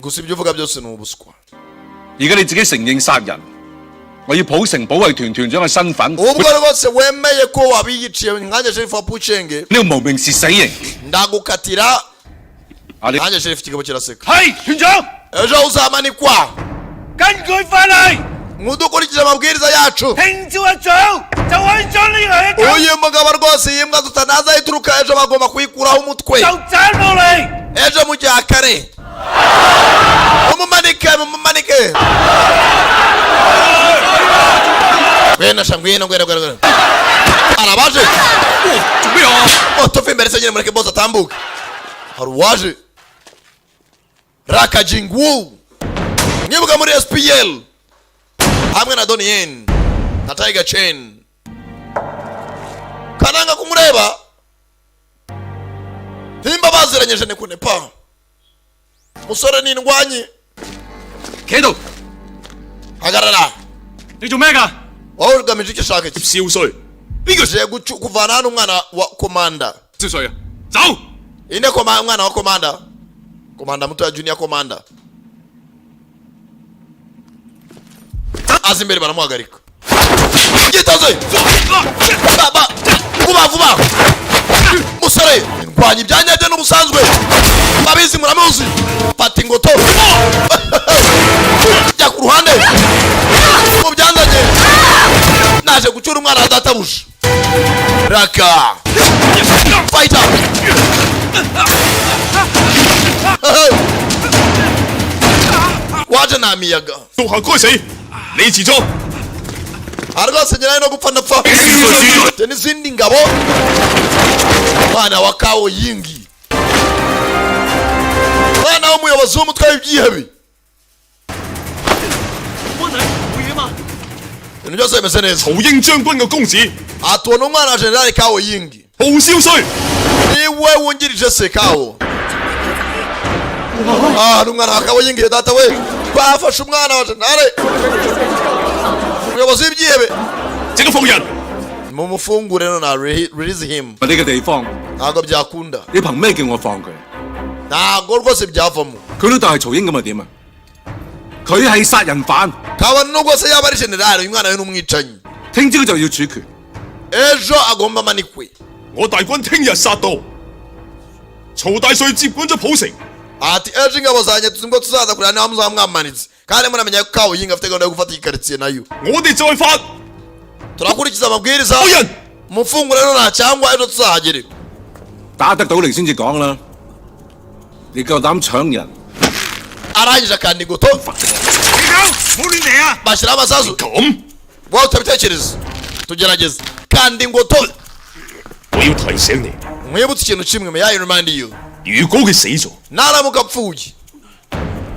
gusa ibyo uvuga byose ni ubuswa 而家你自己承認殺人，我要普城保衛團團長嘅身份， ubwo rwose wemeye ko wabiyiciye nkanjye sherifu wa pucenge 呢個無名氏死刑。 ndagukatira 啊你 nanjye sherifu kigabo kiraseka 係團長， ejo uzamanikwa 根據法例， mudukurikije amabwiriza yacu 聽朝一早就可以將呢個一 uyu mugabo rwose iyi mbwa tutanaza ituruka ejo bagomba kuyikuraho umutwe 就斬落嚟。 ejo mu gihe kare mumumanike mumumanike ngwino sha ngwino ngwino arabaje 做咩啊？ tuve imbere se nyine mureke bose atambuke hari uwaje rakajingu nyibuka muri SPL hamwe na Donien na Tiger Chain kananga kumureba nimba baziranyeje ne kunepa musore ni indwanyi 企喺度， hagarara 你做咩㗎？ wowe ugamije icyo ushaka iki 少帥， uje kuvana hano umwana wa komanda 少帥啊，走！ ine umwana wa komanda muto ya junior komanda aza imbere baramuhagarika gitaze baba vuba vuba musore indwanyi ibyanyabyo n'ubusanzwe babizi muramuzi fata ingoto jya ku ruhande mu byanzanye naje gucyura umwana wa databuja raka fighter waje nta miyaga 屬下該死，你遲咗。 rwose nyirayo no gupfa ndapfa n'izindi ngabo mwana wa kawo yingi mwana w'umuyobozi w'umutwe w'ibyihebe ibintu byose bimeze neza 曹英將軍嘅公子， atubona umwana wa generali kawo yingi 報少帥， niwe wungirije se kawo ni umwana wa kawo yingi data we twafashe umwana wa generali umuyobozi w'ibyihebe 這個瘋人， mumufungure none release him 呢個地方， ntabwo byakunda 你憑咩叫我放佢？ ntabwo rwose byavamo 佢老豆係曹英咁啊點啊？佢係殺人犯， kabone nubwo se yaba ari generali uyu mwana we n'umwicanyi 聽朝就要處決。 ejo agomba amanikwe 我大軍聽日殺到。曹大帥接管咗普城， ati ejo ingabo zanjye tuzi ngo tuzaza kureba niba muzaba mwamanitse kandi muramenya ko kawo yinga afite gahunda yo gufata iyi karitsiye nayo 我哋再發。 turakurikiza amabwiriza 好人， mufungure none cyangwa ejo tuzahagere 打得到你先至講啦。你夠膽搶人， arangije akanda ingoto 冇亂嚟啊！ bashyiraho amasasu 咁 wowe utabitekereza tugerageze kanda ingoto 我要提醒你， mwibutse ikintu kimwe may I remind you 如果佢死咗， naramuka apfuye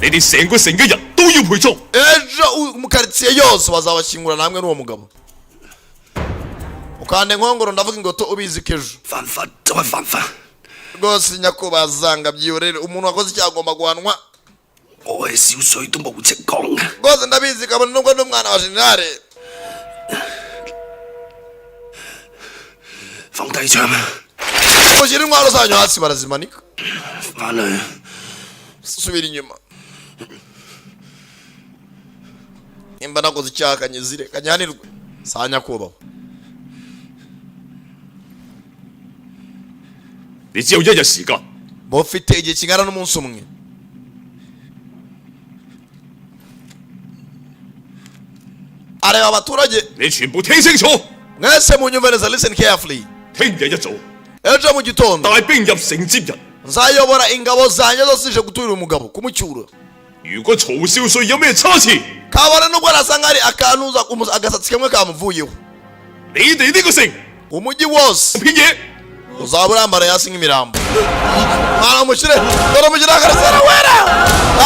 你哋成個城嘅人都都要陪葬。 ejo mu karitsiye yose bazabashyingura namwe n'uwo mugabo ukande nkongoro ndavuga ingoto ubizi kejo 犯法就係犯法， rwose nyakubahwa zanga byiyorere umuntu wakoze icyaha agomba guhanwa 我係小水都冇情講嘅。 rwose ndabizi kabone nubwo ndi umwana wa jenerale 放低槍啊！ mushyira intwaro zanyu hasi barazimanika 翻去。 subira inyuma nimba nakoze icyaha kanyizire kanyanirwe saa nyakubahwa 你只有1日時間， mufite igihe kingana n'umunsi umwe areba abaturage 你全部聽清楚。 mwese munyumviriza listen carefully 聽日一早 ejo mu gitondo 帶兵入城接人。 nzayobora ingabo zanjye zose zije guturira umugabo kumucyura 如果曹少帥有咩差池， kabone nubwo arasanga hari akantuza agasatsi kamwe kamuvuyeho 你哋呢個城 umujyi wose 片嘢。 uzaba urambara hasi nk'imirambo mwana mushyire dore mushyire akarasera wera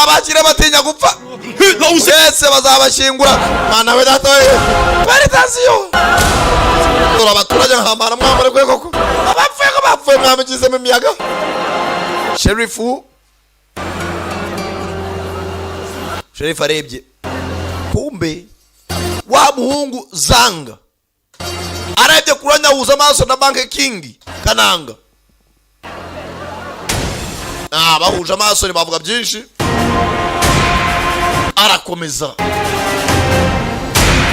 abakire batinya gupfa 血流成。 bese bazabashyingura mwana we data we veritasiyo dore abaturage nkamara mwambare kwe koko abapfuye ko bapfuye mwamugizemo imiyaga sherifu arebye kumbe wa muhungu zanga arebye kuranya huza amaso na banke kingi kananga bahuje amaso bavuga byinshi arakomeza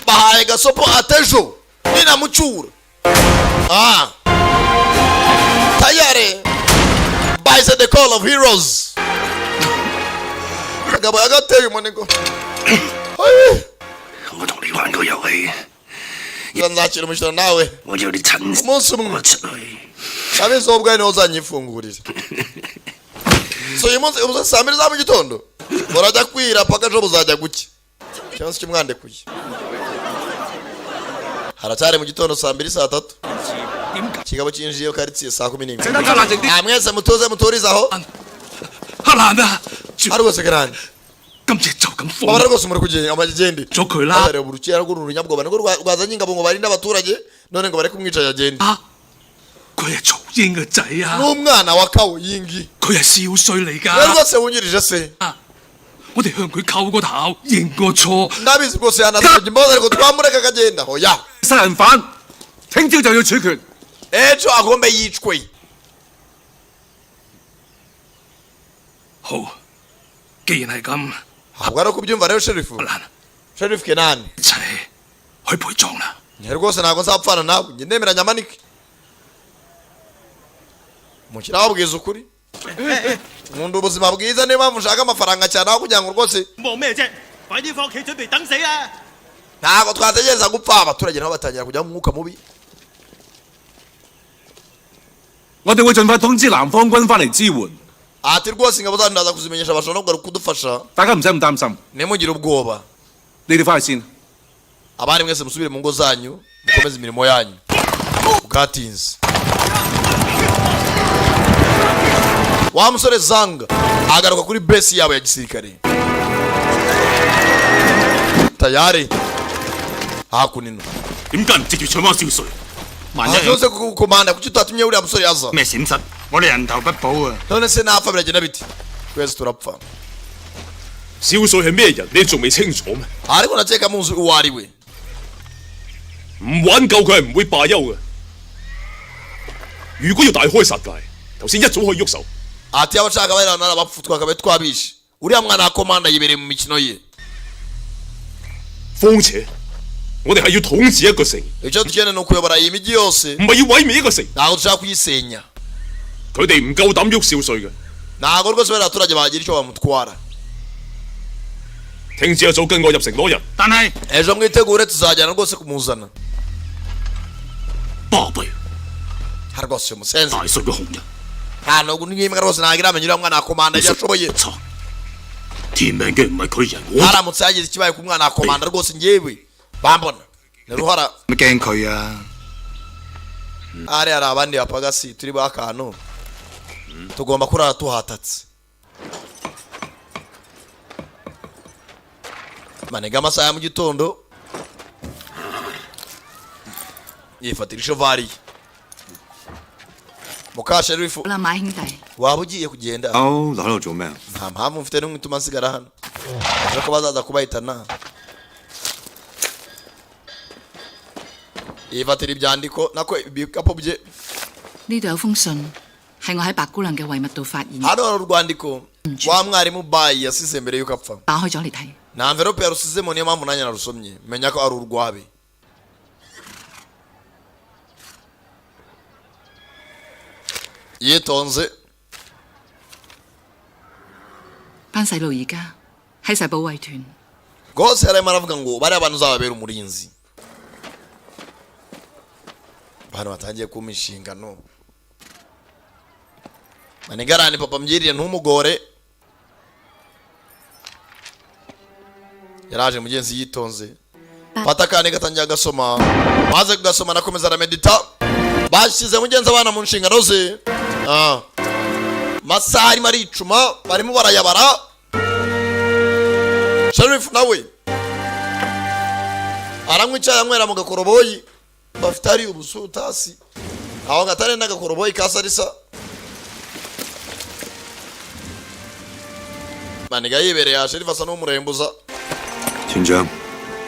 bahaye gasopo atejo ninamucyura tayare by the call of heroes agabo yagateye umunigo 我同你玩個遊戲， nzakira umukino nawe 我要你親 umunsi umwe 我出去。 abizi wowe ubwawe niho uzanyifungurira so uyu munsi ubuze saa 2 za mu gitondo burajya kwira paka ejo buzajya gucya cyangwa se kimwandekuye haracyari mu gitondo saa 2 saa 3 kigabo cyinjiye karitsiye saa 11 mwese mutuze muturizaho 黑蘭啊， ari rwose karani 今次就咁放 abara rwose muri kugenda amagende 咗佢啦。 areba urukera rw'urunyabwoba niko rwazanye ingabo ngo barinde abaturage none ngo bareke kumwica yagende 啊，佢係曹英嘅仔啊， n'umwana wa Kawuyingi 佢係少帥嚟 rero 㗎。 rwose wungirije se 我哋向佢叩個頭，認個錯。 ndabizi rwose yanasabye imbabazi ariko twamureka akagenda hoya 殺人犯，聽朝就要處決。 ejo agomba yicwe 好，既然係咁， ntabwo ari ukubyumva rero sherifu 蘭 sherifu kenani 一齊去陪葬啦。 rwose ntabwo nzapfana nawe njye nemeranya amanike umukiriya wabwiza ukuri nkunda ubuzima bwiza niyo mpamvu ushaka amafaranga cyane aho kugira ngo rwose 望咩啫？快啲翻屋企準備等死啊！ ntabwo twategereza gupfa abaturage nabo batangira kujya mu mwuka mubi 我哋會盡快通知南方軍翻嚟支援， ati rwose ingabo zacu ndaza kuzimenyesha bashobora no kugaruka kudufasha 大家唔使咁擔心。 ntimugire ubwoba 你哋翻去先。 abandi mwese musubire mu ngo zanyu mukomeze imirimo yanyu bwatinze wa musore zanga agaruka kuri base yabo ya gisirikare tayari hakunino 點解唔直接搶翻少帥？萬一 zose kukomanda kuki utatumye uriya musore aza 咩閃失？我哋人頭不保啊！ none se napfa biragenda biti twese turapfa 少帥係咩人？你仲未清楚咩？ ariko nakeka muzi uwo ari we 唔玩夠佢係唔會罷休嘅。如果要大開殺戒，頭先一早可以喐手。 ati abashaka barana n'abapfu twakabaye twabishe uriya mwana wa komanda yibereye mu mikino ye 況且我哋係要統治一個城， icyo dukeneye ni ukuyobora iyi mijyi yose 唔係要毀滅一個城。 ntabwo dushaka kuyisenya 佢哋唔夠膽喐少帥嘅。 ntabwo rwose bariya abaturage bagira icyo bamutwara 聽朝一早跟我入城攞人。但係 ejo mwitegure tuzajyana rwose kumuzana 巴閉， hari rwose umusenzi 大帥嘅紅人， nta nubwo n'imwe rwose ntagira amenye uriya mwana wa komanda ibyo ashoboye 錯，填命嘅唔係佢人，我 haramutse hagize ikibaye ku mwana wa komanda rwose njyewe bambona ni ruhara 驚佢啊！ hari abandi bapagasi turi bakantu tugomba kurara tuhatatse manega amasaha ya mu gitondo yifatira ishovari Mukasherifu 啦，馬兄弟， waba ugiye kugenda 哦，留喺度做咩啊？ nta mpamvu mfite n'umwe ituma nsigara hano ejo ko bazaza kubahitana yifatira ibyandiko nako ibikapu bye 呢度有封信，係我喺白姑娘嘅遺物度發現， hano hari urwandiko wa mwarimu bayi yasize mbere y'uko apfa 打開咗嚟睇。 nta envelope yarusizemo niyo mpamvu nanjye narusomye menya ko ari urwabe yitonze 班細路而家喺晒保衛團， rwose yarimo aravuga ngo bariya bantu uzababera umurinzi abantu batangiye kumpa inshingano manigarani papa mbyirire ntumugore yaraje mugenzi yitonze fata akandi gatangiye agasoma maze kugasoma nakomeza aramedita bashyize mugenzi abana mu nshingano ze masaha arimo aricuma barimo barayabara Sheriff nawe aramwicaye anywera mu gakoroboyi bafite ari ubusutasi aho gatare n'agakoroboyi kasarisa maniga yibereye ya Sheriff asa n'umurembuza 團長，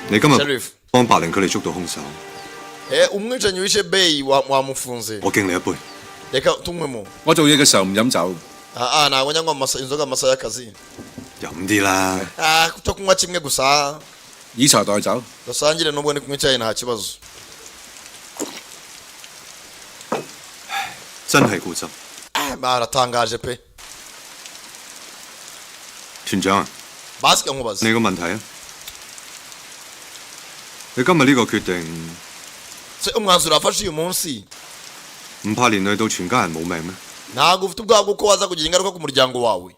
你今 Sheriff 日幫白靈佢哋捉到兇手， umwicanyi wishe Bey wamufunze 我敬你一杯。 reka tunywemo 我做嘢嘅時候唔飲酒， ntabwo nyanywa inzoga amasaha y'akazi 飲啲啦。 cyo kunywa kimwe gusa 以茶代酒。 dusangire nubwo ni kunywa icyayi nta kibazo 真係固執。 baratangaje pe 團長啊， basi nkubaza 你個問題啊？你今日呢個決定 se umwanzuro wafashe uyu munsi 唔怕連累到全家人冇命咩？ ntabwo ufite ubwoba bw'uko waza kugira ingaruka ku muryango wawe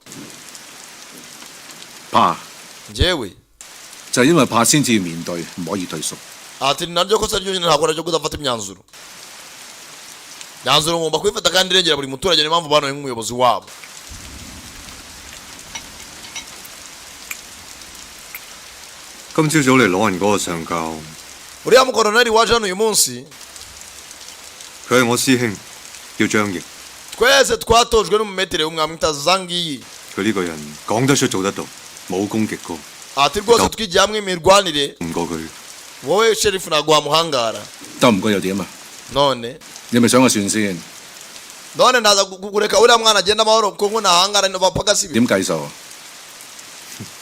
怕 njyewe 就係因為怕先至要面對，唔可以退縮。 ati naryo kosa ryo nyine ntabwo naryo kudafata imyanzuro imyanzuro ngomba kubifata kandi irengera buri muturage niyo mpamvu banoye nk'umuyobozi wabo 今朝早嚟攞人嗰個上校， uriya mukoroneri waje hano uyu munsi 佢係我師兄，叫張翼。 twese twatojwe n'umumetere w'umwami utazangiye 佢呢個人講得出做得到，武功極高， ati rwose twigiye hamwe imirwanire 唔過佢。 wowe Sheriff ntabwo wamuhangara 鬥唔過又點啊？ none 你咪想我算先？ none naza kureka uriya mwana agenda amahoro kuko ntahangara bapaka si 點計數啊？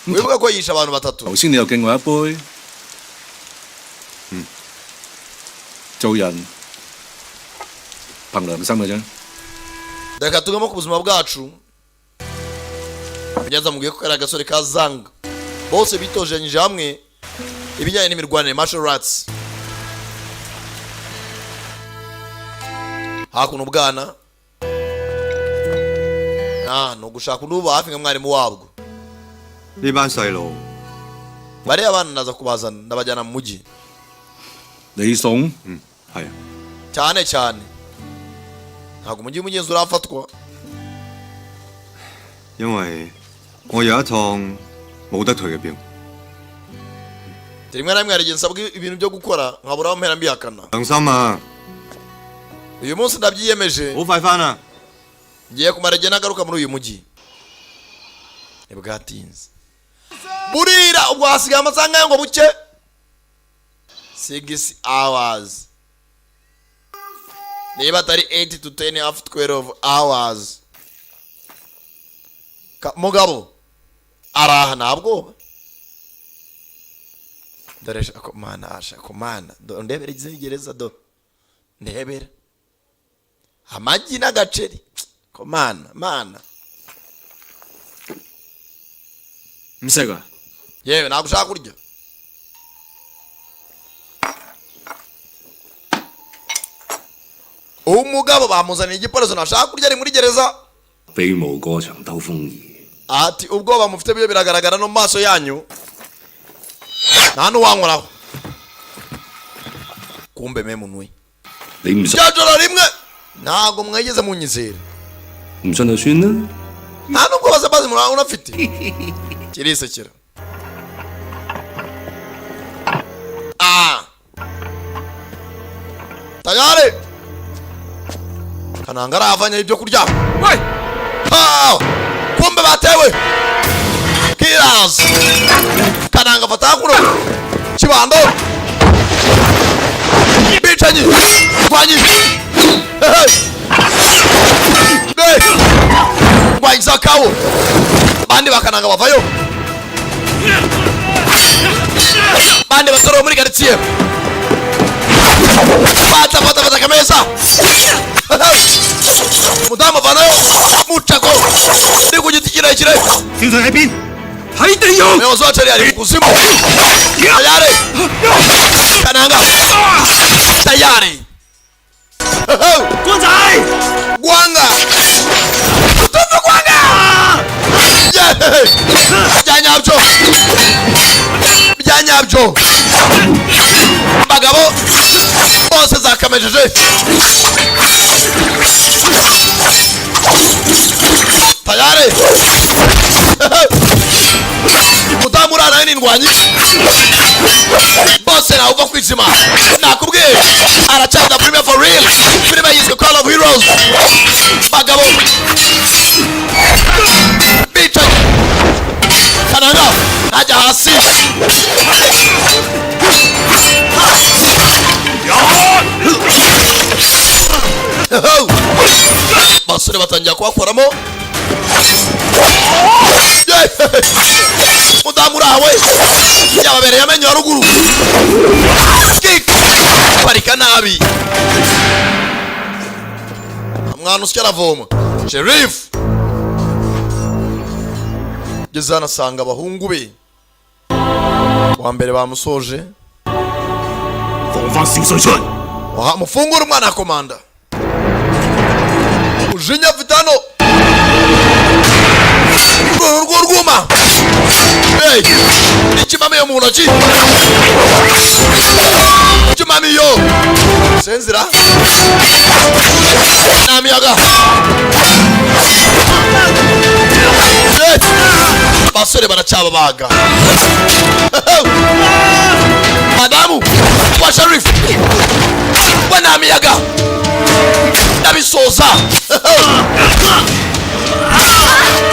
wibuke ko yishe abantu batatu 頭先你又敬我一杯。做人憑良心嘅啫。 reka tugamo ku buzima bwacu kugeza mubwiye ko kari agasore ka zanga bose bitojanyije hamwe ibijyanye n'imirwanire martial arts hakuno ubwana ni ugushaka undi uba hafi nka mwarimu wabwo 呢班細路 bariya abana naza kubazana ndabajyana mu mujyi 你送？ 係啊， cyane cyane ntabwo umujyi w'umugenzi urafatwa 因為我有一趟冇得退嘅表。 rimwe na rimwe hari igihe nsabwa ibintu byo gukora nkabura aho mpera mbihakana 良心啊， uyu munsi ndabyiyemeje 好快翻啊！ ngiye kumara igihe nagaruka muri uyu mujyi ntibwatinze burira ubwo hasigaye amasaha ngayo ngo buke 6 hours niba atari 8 to 10 after 12 hours mugabo araha ntabwo dore shako mana ndebera igereza do ndebera amagi n'agaceri ko mana 唔食啊？ yewe ntabwo ushaka kurya umugabo bamuzaniye igiporoso ntashaka kurya ari muri gereza 飛舞過場兜風兒， ati ubwoba mufite byo biragaragara no mu maso yanyu nta n'uwankoraho kumbe me munwe 你唔信 rya joro rimwe ntabwo mwegeze munyizera 唔信就算啦。 nta n'ubwo bazabazi unafite kirisekera Kananga aravanye ibyo kurya. Wait! Kumbe batewe. Kiraz. Kananga fata kuno. Chibando. Bicanyi. Kwanyi. Kwanyi zakawo. Bandi bakananga bavayo. Bandi basoro muri quartier. Fata kameza. Mudamu vanayo. Muchako. Ndi kujitikira ikire. 小水喺邊？喺地獄。 沒有說這裡係古斯姆。Tayari. Kananga. Tayari. 光仔， Gwanga. Tutu Gwanga. Yeah. Byanyabyo. Byanyabyo. Bagabo. Bose zakamejeje. Tayari. Mudamu urara n'indwanyi. Bose nawe uva kwizima. Nakubwiye. Aracyanda Premier for real. Filime yiswe Call of Heroes. Bagabo. Bicanyi. Kananga. Najya hasi. Basore batangira kubakoramo. Mudamu urawe yababereye amenyo ya ruguru. Parika nabi. Mwana usya aravoma. Sheriff geze anasanga abahungu be. Wa mbere bamusoje. 放翻小水出嚟。 Mufungura umwana komanda. Ujinya vitano. Rwuma. Hey, ichimame yo mu ntoki. Ichimame yo. Senzira. Namiyaga. Hey, basore baracyababaga. Madamu wa Sharif. Wanamiyaga. Nabisoza.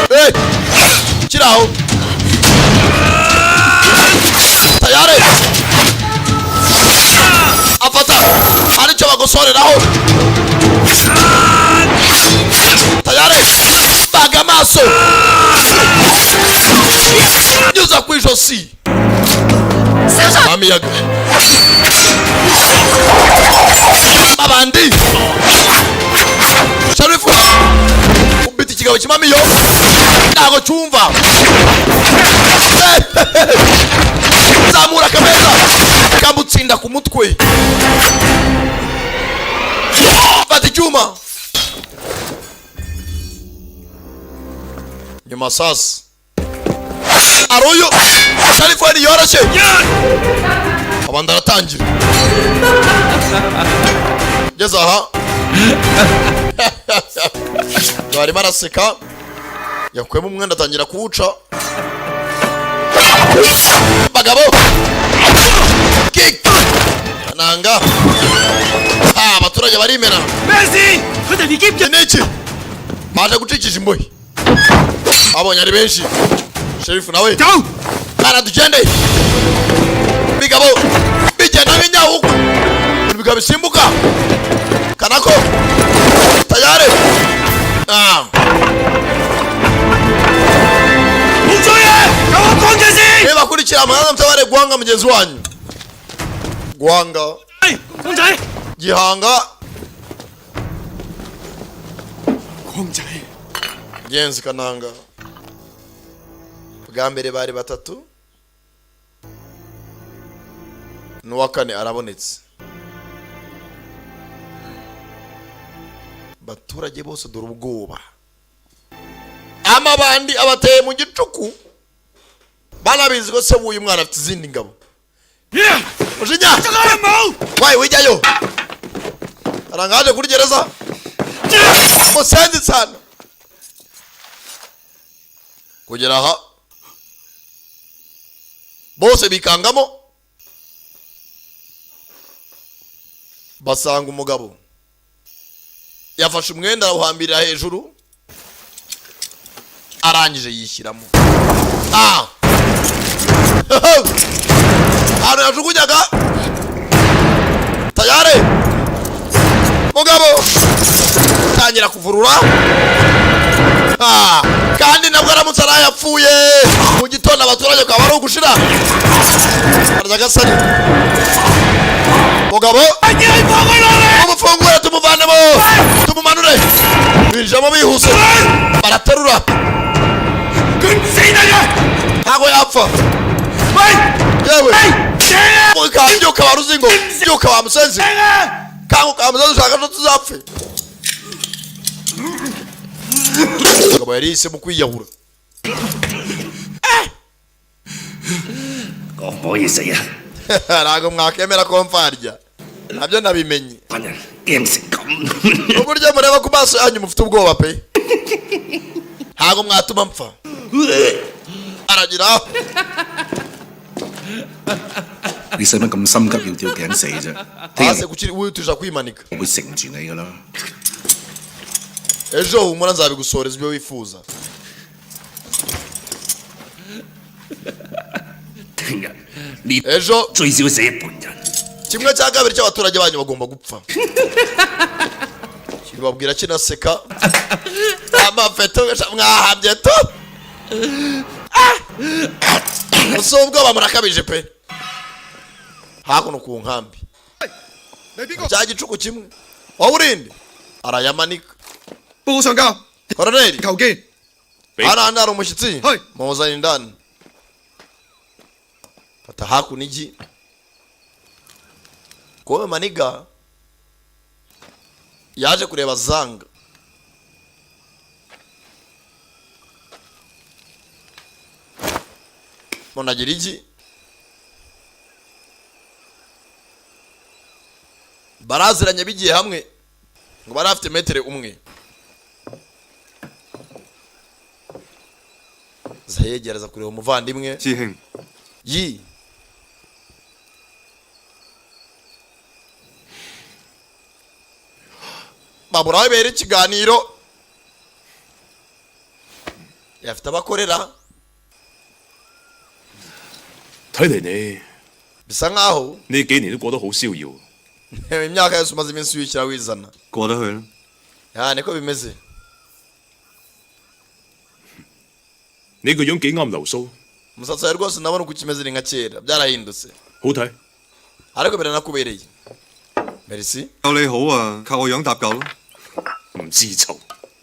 Hey, kirao. Tayari. Afata. Aricho bagosoreraho. Tayari. Bagamaso. Nyuza kwijosi. Mamiyaga. Babandi. Sharifu. Ubiti kigabo kimamiyo. Nago cyumva. Zamura kameza. Kamutsinda ku mutwe. Fata icyuma. Nyuma sasa. Aroyo. Sharifu ari yoroshe. Abandi aratangira. Geze aha. Bari baraseka. Yakwemo umwenda atangira kuwuca. Bagabo. Kick. Kananga. Abaturage barimena. Merci. 佢哋已經 Niki. Baje gucikije imbohe. Abonye ari benshi. Sheriff nawe. 走。 Bana tugende. Bigabo. Bigenda nk'inyahuku. Bigabo bisimbuka. Kanako. Tayari. Muzoye! Kawa kongezi! Niba kurikira mwana mtabare Gwanga mugenzi wanyu. Gwanga. Hey, Kongzai! Gihanga. Kongzai. Genzi Kananga. Bwa mbere bari batatu. N'uwa kane arabonetse. Baturage bose dore ubwoba. Amabandi abateye mu gicuku. Banabizi ko se uyu mwana afite izindi ngabo. Ujinya. Wai wijyayo. Arangaje kuri gereza. Musenzi sana. Kugera aha. Bose bikangamo. Basanga umugabo. yafashe umwenda arawuhambirira hejuru arangije yishyiramo ahantu yajugunyaga tayari mugabo tangira kuvurura kandi nabwo aramutse arayapfuye mu gitondo abaturage ukaba ari ugushira arya gasani mugabo umufungure tumuvanemo tumumanure binjamo bihuse baraterura ntago yapfa yewe ukambyuka wa ruzingo byuka wa musenzi kanguka wa musenzi ushaka ko tuzapfe mugabo yarise mu kwiyahura ntago mwakemera ko mfarya nabyo nabimenye uburyo mureba ku maso yanyu mufite ubwoba pe ntago mwatuma mpfa aragira 你使乜咁心急要吊頸死啫？聽日 kukiri wihutije kwimanika 我會承住你噶啦。 ejo humura nzabigusoreza ibyo wifuza 聽日呢 ejo 最少死一半人。 kimwe cya kabiri cy'abaturage banyu bagomba gupfa kibabwira kinaseka amafeto mwahabye to so ubwoba murakabije pe hakuno ku nkambi cya gicuku kimwe wowe urinde arayamanika 報告上校， koroneri 求見。 hano hano hari umushyitsi Hey. muzanye indani fata hakuno igi kowe maniga yaje kureba zanga munagira igi baraziranye bigiye hamwe ngo bari afite metere umwe zayegereza kureba umuvandimwe 師兄， yi babura aho bera ikiganiro yafite abakorera 睇嚟你 bisa nkaho 呢幾年都過得好逍遙。 imyaka yose umaze iminsi wishyira wizana 過得去啦。 ya niko bimeze 你個樣幾啱流蘇， umusatsi wawe rwose ndabona uko ukimeze ni nka kera byarahindutse 好睇。 ariko biranakubereye merci 夠你好啊，靠我樣搭夠咯。 唔知醜。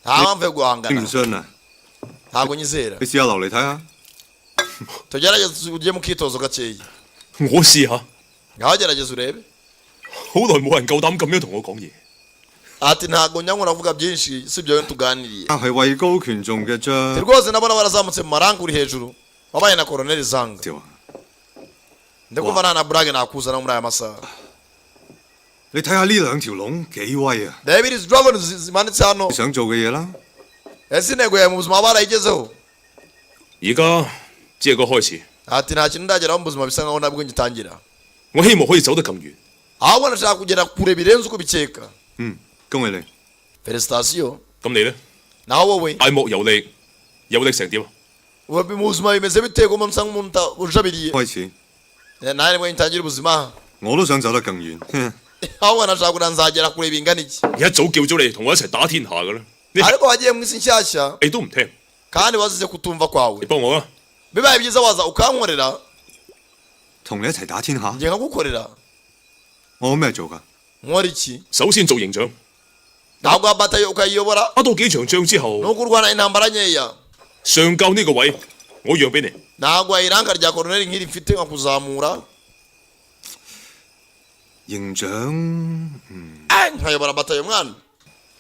nta mpamvu yo 你唔 guhangana 信啊？ ntabwo nyizera 你試下留嚟睇下。 tugerageze ujye mu kitozo gakeya 我試下， ngaho gerageza urebe 好耐冇人夠膽咁樣同我講嘢。 ati ntabwo nyanywa uravuga byinshi si ibyo tuganiriye 啊，係位高權重嘅啫。 rwose ndabona barazamutse mu maranga uri hejuru wabaye na koroneri zanga 條啊， ndikumva nta na burage nakuzana muri aya masaha 你睇下呢兩條龍幾威啊！ reba iri drone zimanitse hano 你想做嘅嘢啦。 ese intego yawe mu buzima waba warayigezeho 而家只係個開始， ati nta kintu ndageraho mu buzima bisa nkaho nabwo ngitangira 我希望可以走得更遠。 ahubwo ndashaka kugera kure birenze uko bikeka 嗯，恭喜你。 felicitation 咁你呢？ naho wowe 大幕有力，有力成點啊？ mu buzima bimeze bite ko musa nk'umuntu ujabiriye 開始， nawe nibwo ngitangira ubuzima 我都想走得更遠。 ahubwo ndashaka kugira nzagera kure bingana iki 一早叫咗你同我一齊打天下㗎啦，你 ariko wagiye mu isi nshyashya 你都唔聽， kandi wazize kutumva kwawe 你幫我啊！ bibaye byiza waza ukankorera 同你一齊打天下， njye nkagukorera 我有咩做㗎？ nkora iki 首先做營長， ntabwo batayo ukayiyobora 打到幾場仗之後， nuko urwana intambara nkeya 上校呢個位我讓俾你。 ntabwo wayiranga rya koroneri nk'iri mfite nkakuzamura 營長， nkayobora batayo mwana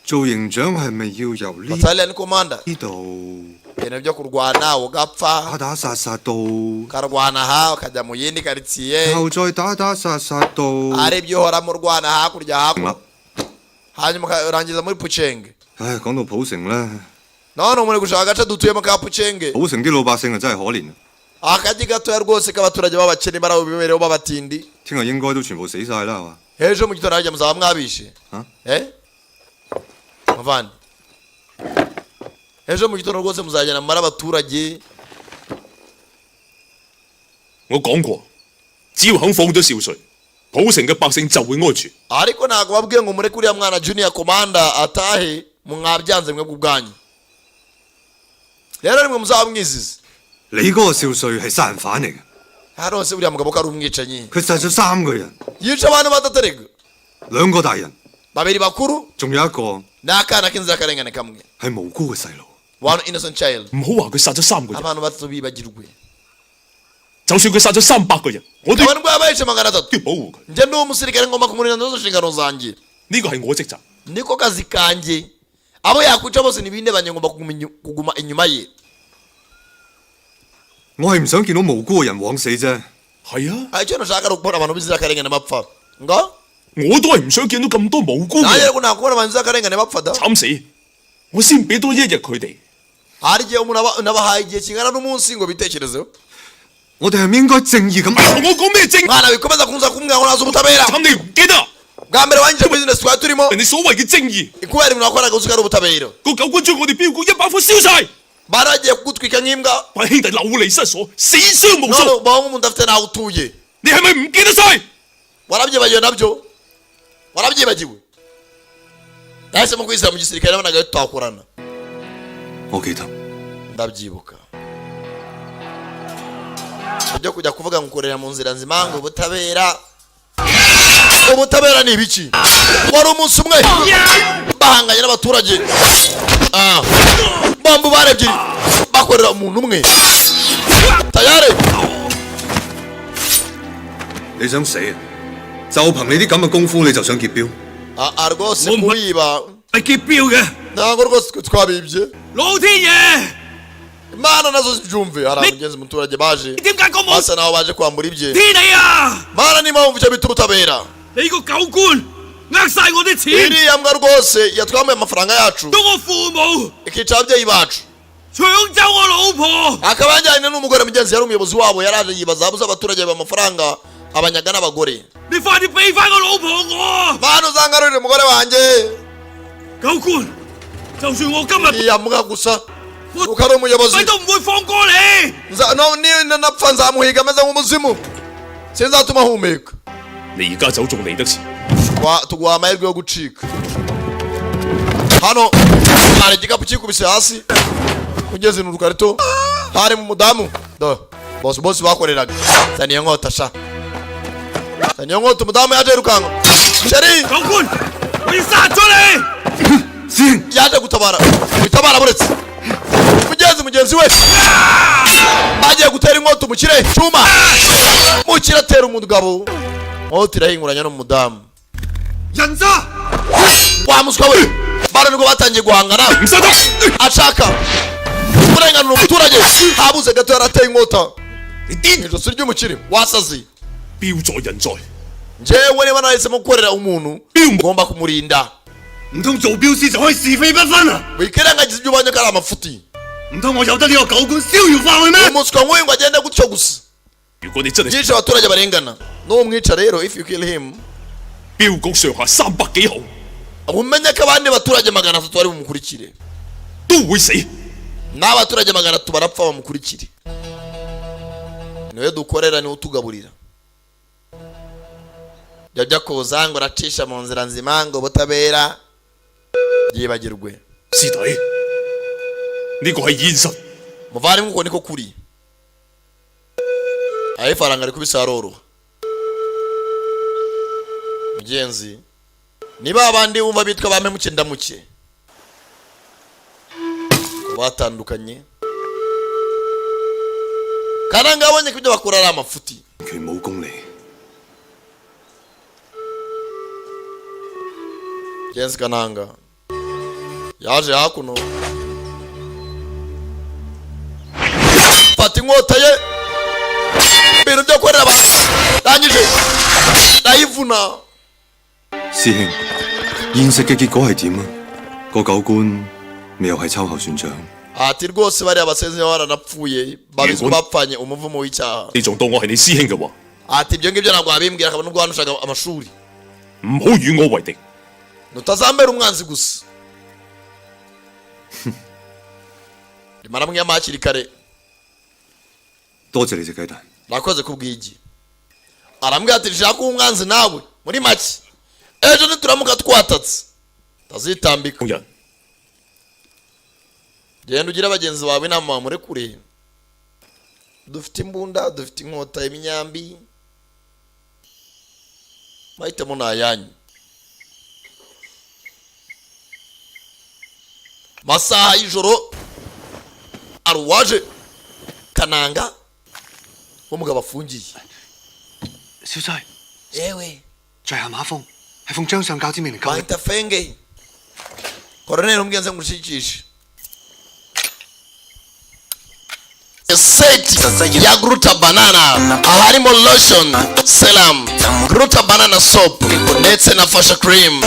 做營長係咪要由呢 battalion commander 度 ibintu byo kurwana ugapfa 打打殺殺到， ukarwana aha ukajya mu yindi karitsiye 後再打打殺殺到， ari ibyo uhoramo urwana hakurya hakuno hanyuma ukarangiza muri pucenge 唉，講到普城咧， none muri gushaka agace dutuyemo ka pucenge 普城啲老百姓啊真係可憐啊！ akajyi gatoya rwose k'abaturage b'abakene bari aho bibereho b'abatindi 聽日應該都全部死晒啦，係嘛？ ejo mu gitondo harya muzaba mwabishe Huh? eh muvandi ejo mu gitondo rwose muzagenda mumara abaturage 我講過，只要肯放咗少帥，普城嘅百姓就會安全。 ariko ntabwo babwiye ngo mureke uriya mwana junior komanda atahe mwabyanze mwebwe ubwanyu rero nimwe muzabamwizize 你嗰個少帥係殺人犯嚟嘅， harose uriya mugabo ko ari umwicanyi 佢殺咗3個人， yica abantu batatarega 2個大人， babiri bakuru 仲有一個 n'akana k'inzirakarengane kamwe 係無辜嘅細路。 one innocent child 唔好話佢殺咗3個人， abantu bato bibagirwe 就算佢殺咗300個人，我都 abantu babayice 300 要保護佢。 njye ndi umusirikare ngomba kumurinda n'izo nshingano zanjye 呢個係我職責。 niko kazi kanjye abo yakwica bose nibinde banye ngomba kuguma inyuma ye 我係唔想見到無辜嘅人枉死啫。係啊， icyo nashaka ari ukubona abantu b'inzirakarengane bapfa ngo 我都係唔想見到咁多無辜嘅 nanjye 人 ariko nakubona abantu b'inzirakarengane bapfa da 慘死。我先俾多1日佢哋。 hari igihe umuntu nabahaye igihe kingana n'umunsi ngo bitekerezeho 我哋係唔應該正義咁。我講咩正？ mwana bikomeza kuza kumbwira ngo nazi ubutabera 咁你唔記得？ bwa mbere wanyije business twari turimo 人哋所謂嘅正義， kubera ibintu wakoraga uzi ko ari ubutabera 個狗官將我哋標股100副燒晒， baragiye kugutwika nk'imbwa 班兄弟流離失所，死傷無 none 數。 ubaho nk'umuntu afite naho utuye 你係咪唔記得晒？ warabyibagiwe nabyo warabyibagiwe nahisemo kwisira mu gisirikare nabonaga tutakorana 我記得。 ndabyibuka ibyo kujya kuvuga ngo ukorera mu nzira nzima ngo ubutabera ni ibiki wari umunsi umwe bahanganye n'abaturage bombi barebye bakorera umuntu umwe tayari 你想死啊？就憑你啲咁嘅功夫你就想劫標？ rwose kubiba 係劫標嘅， ntabwo rwose twabibye 老天爺， imana nazo zibyumve hari abagenzi umuturage baje 點解咁冇 basa naho baje kwambura ibye 天理啊！ mana niba wumva icyo bita ubutabera 你個狗官呃晒我啲錢， iriya mbwa rwose yatwambaye amafaranga yacu 到我父母， ikica ababyeyi bacu 搶走我老婆， akaba yajyanye n'umugore mugenzi yari umuyobozi wabo yaraje yibaza abuze abaturage amafaranga abanyaga n'abagore 你快啲俾翻我老婆我！ mana uzangarurire umugore wanjye 狗官，就算我今日 iriya mbwa gusa kuko ari umuyobozi 我都唔會放過你。 niyo napfa nzamuhiga ameze nk'umuzimu sinzatuma ahumeka 你而家走仲嚟得遲。 tuguha amahirwe yo gucika hano hari igikapu kikubise hasi ugeze mu rukarito harimo umudamu bose bakoreraga zaniye nkota sha zaniye nkota umudamu yaje yirukanka sheri 狗官，我要殺咗你！ yaje gutabara buretse mugenzi we bagiye gutera inkota umukire cyuma mukire atera umugabo nkota irahinguranya n'umudamu 人渣！ wa muswa we baro nibwo batangiye guhangana ashaka kurenganura umuturage habuze gato yarateye inkota ijosi ry'umukire wasaze 標在人在， njyewe niba nahisemo gukorera umuntu ngomba kumurinda 唔通做標師就可以是非不分啊？ wikirengagiza ibyo ubonye ko ari amafuti 唔通我由得呢個狗官逍遙法去咩？ umuswa nk'uyu ngo agende gutyo gusa 如果你真係 byinshi abaturage barengana n'umwica rero if you kill him 標局上下300幾號 umenye ko abandi baturage 300 bari bumukurikire 都會死。 n'abaturage 300 barapfa bamukurikire niwe dukorera niwe utugaburira jya kuza ngo aracisha mu nzira nzima ngo ubutabera yibagirwe 師弟，呢個係現實。 muvandimwe uko niko kuri aho ifaranga rikubise haroroha mugenzi niba abandi wumva bitwa bamemuke ndamuke batandukanye kandi ngabonye ko ibyo bakora ari amafuti 權武功嚟。 Jens Kananga yaje hakuno fata inkota ye ibintu byo korera abantu rangije ndayivuna 師兄，現實嘅結果係點啊？個狗官咪又係秋後算賬？ ati rwose bariya basezeye baranapfuye babizwa bapfanye umuvumo w'icyaha 你仲當我係你師兄嘅話， ati ibyo ngibyo ntabwo wabimbwira akaba nubwo wanushaga amashuri 唔好與我為敵。 nutazambera umwanzi gusa maramwe amakiri kare 多謝你隻雞蛋。 nakoze kubwigi arambwira ati shaka umwanzi nawe muri make ejo nituramuka twatatse tazitambika 工人 genda ugira abagenzi bawe inama muri kure dufite imbunda dufite inkota y'imyambi mahitamo ni ayanyu masaha y'ijoro hari uwaje kananga umugabo afungiye 小妻， yewe 在下馬峰，係奉張上校之命嚟救你。 bahita fenge koroneli umubwiye ngushikishe seti ya Gruta Banana aharimo lotion serum Gruta Banana soap ndetse na fasha cream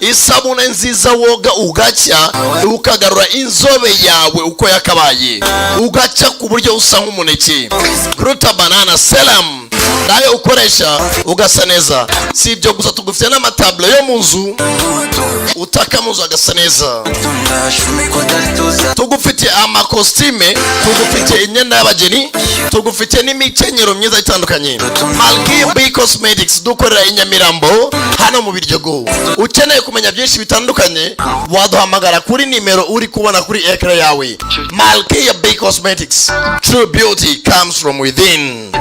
isabune nziza woga ugacya ukagarura inzobe yawe uko yakabaye ugacya ku buryo usa nk'umuneke Gruta Banana serum nayo ukoresha ugasa neza si ibyo gusa tugufite n'amatablo yo mu nzu utaka mu nzu agasa neza tugufite amakositime tugufite imyenda y'abageni tugufite n'imikenyero myiza itandukanye Malkia B Cosmetics dukorera i Nyamirambo hano mu Biryogo ukeneye kumenya byinshi bitandukanye waduhamagara kuri nimero uri kubona kuri ekran yawe Malkia B Cosmetics true beauty comes from within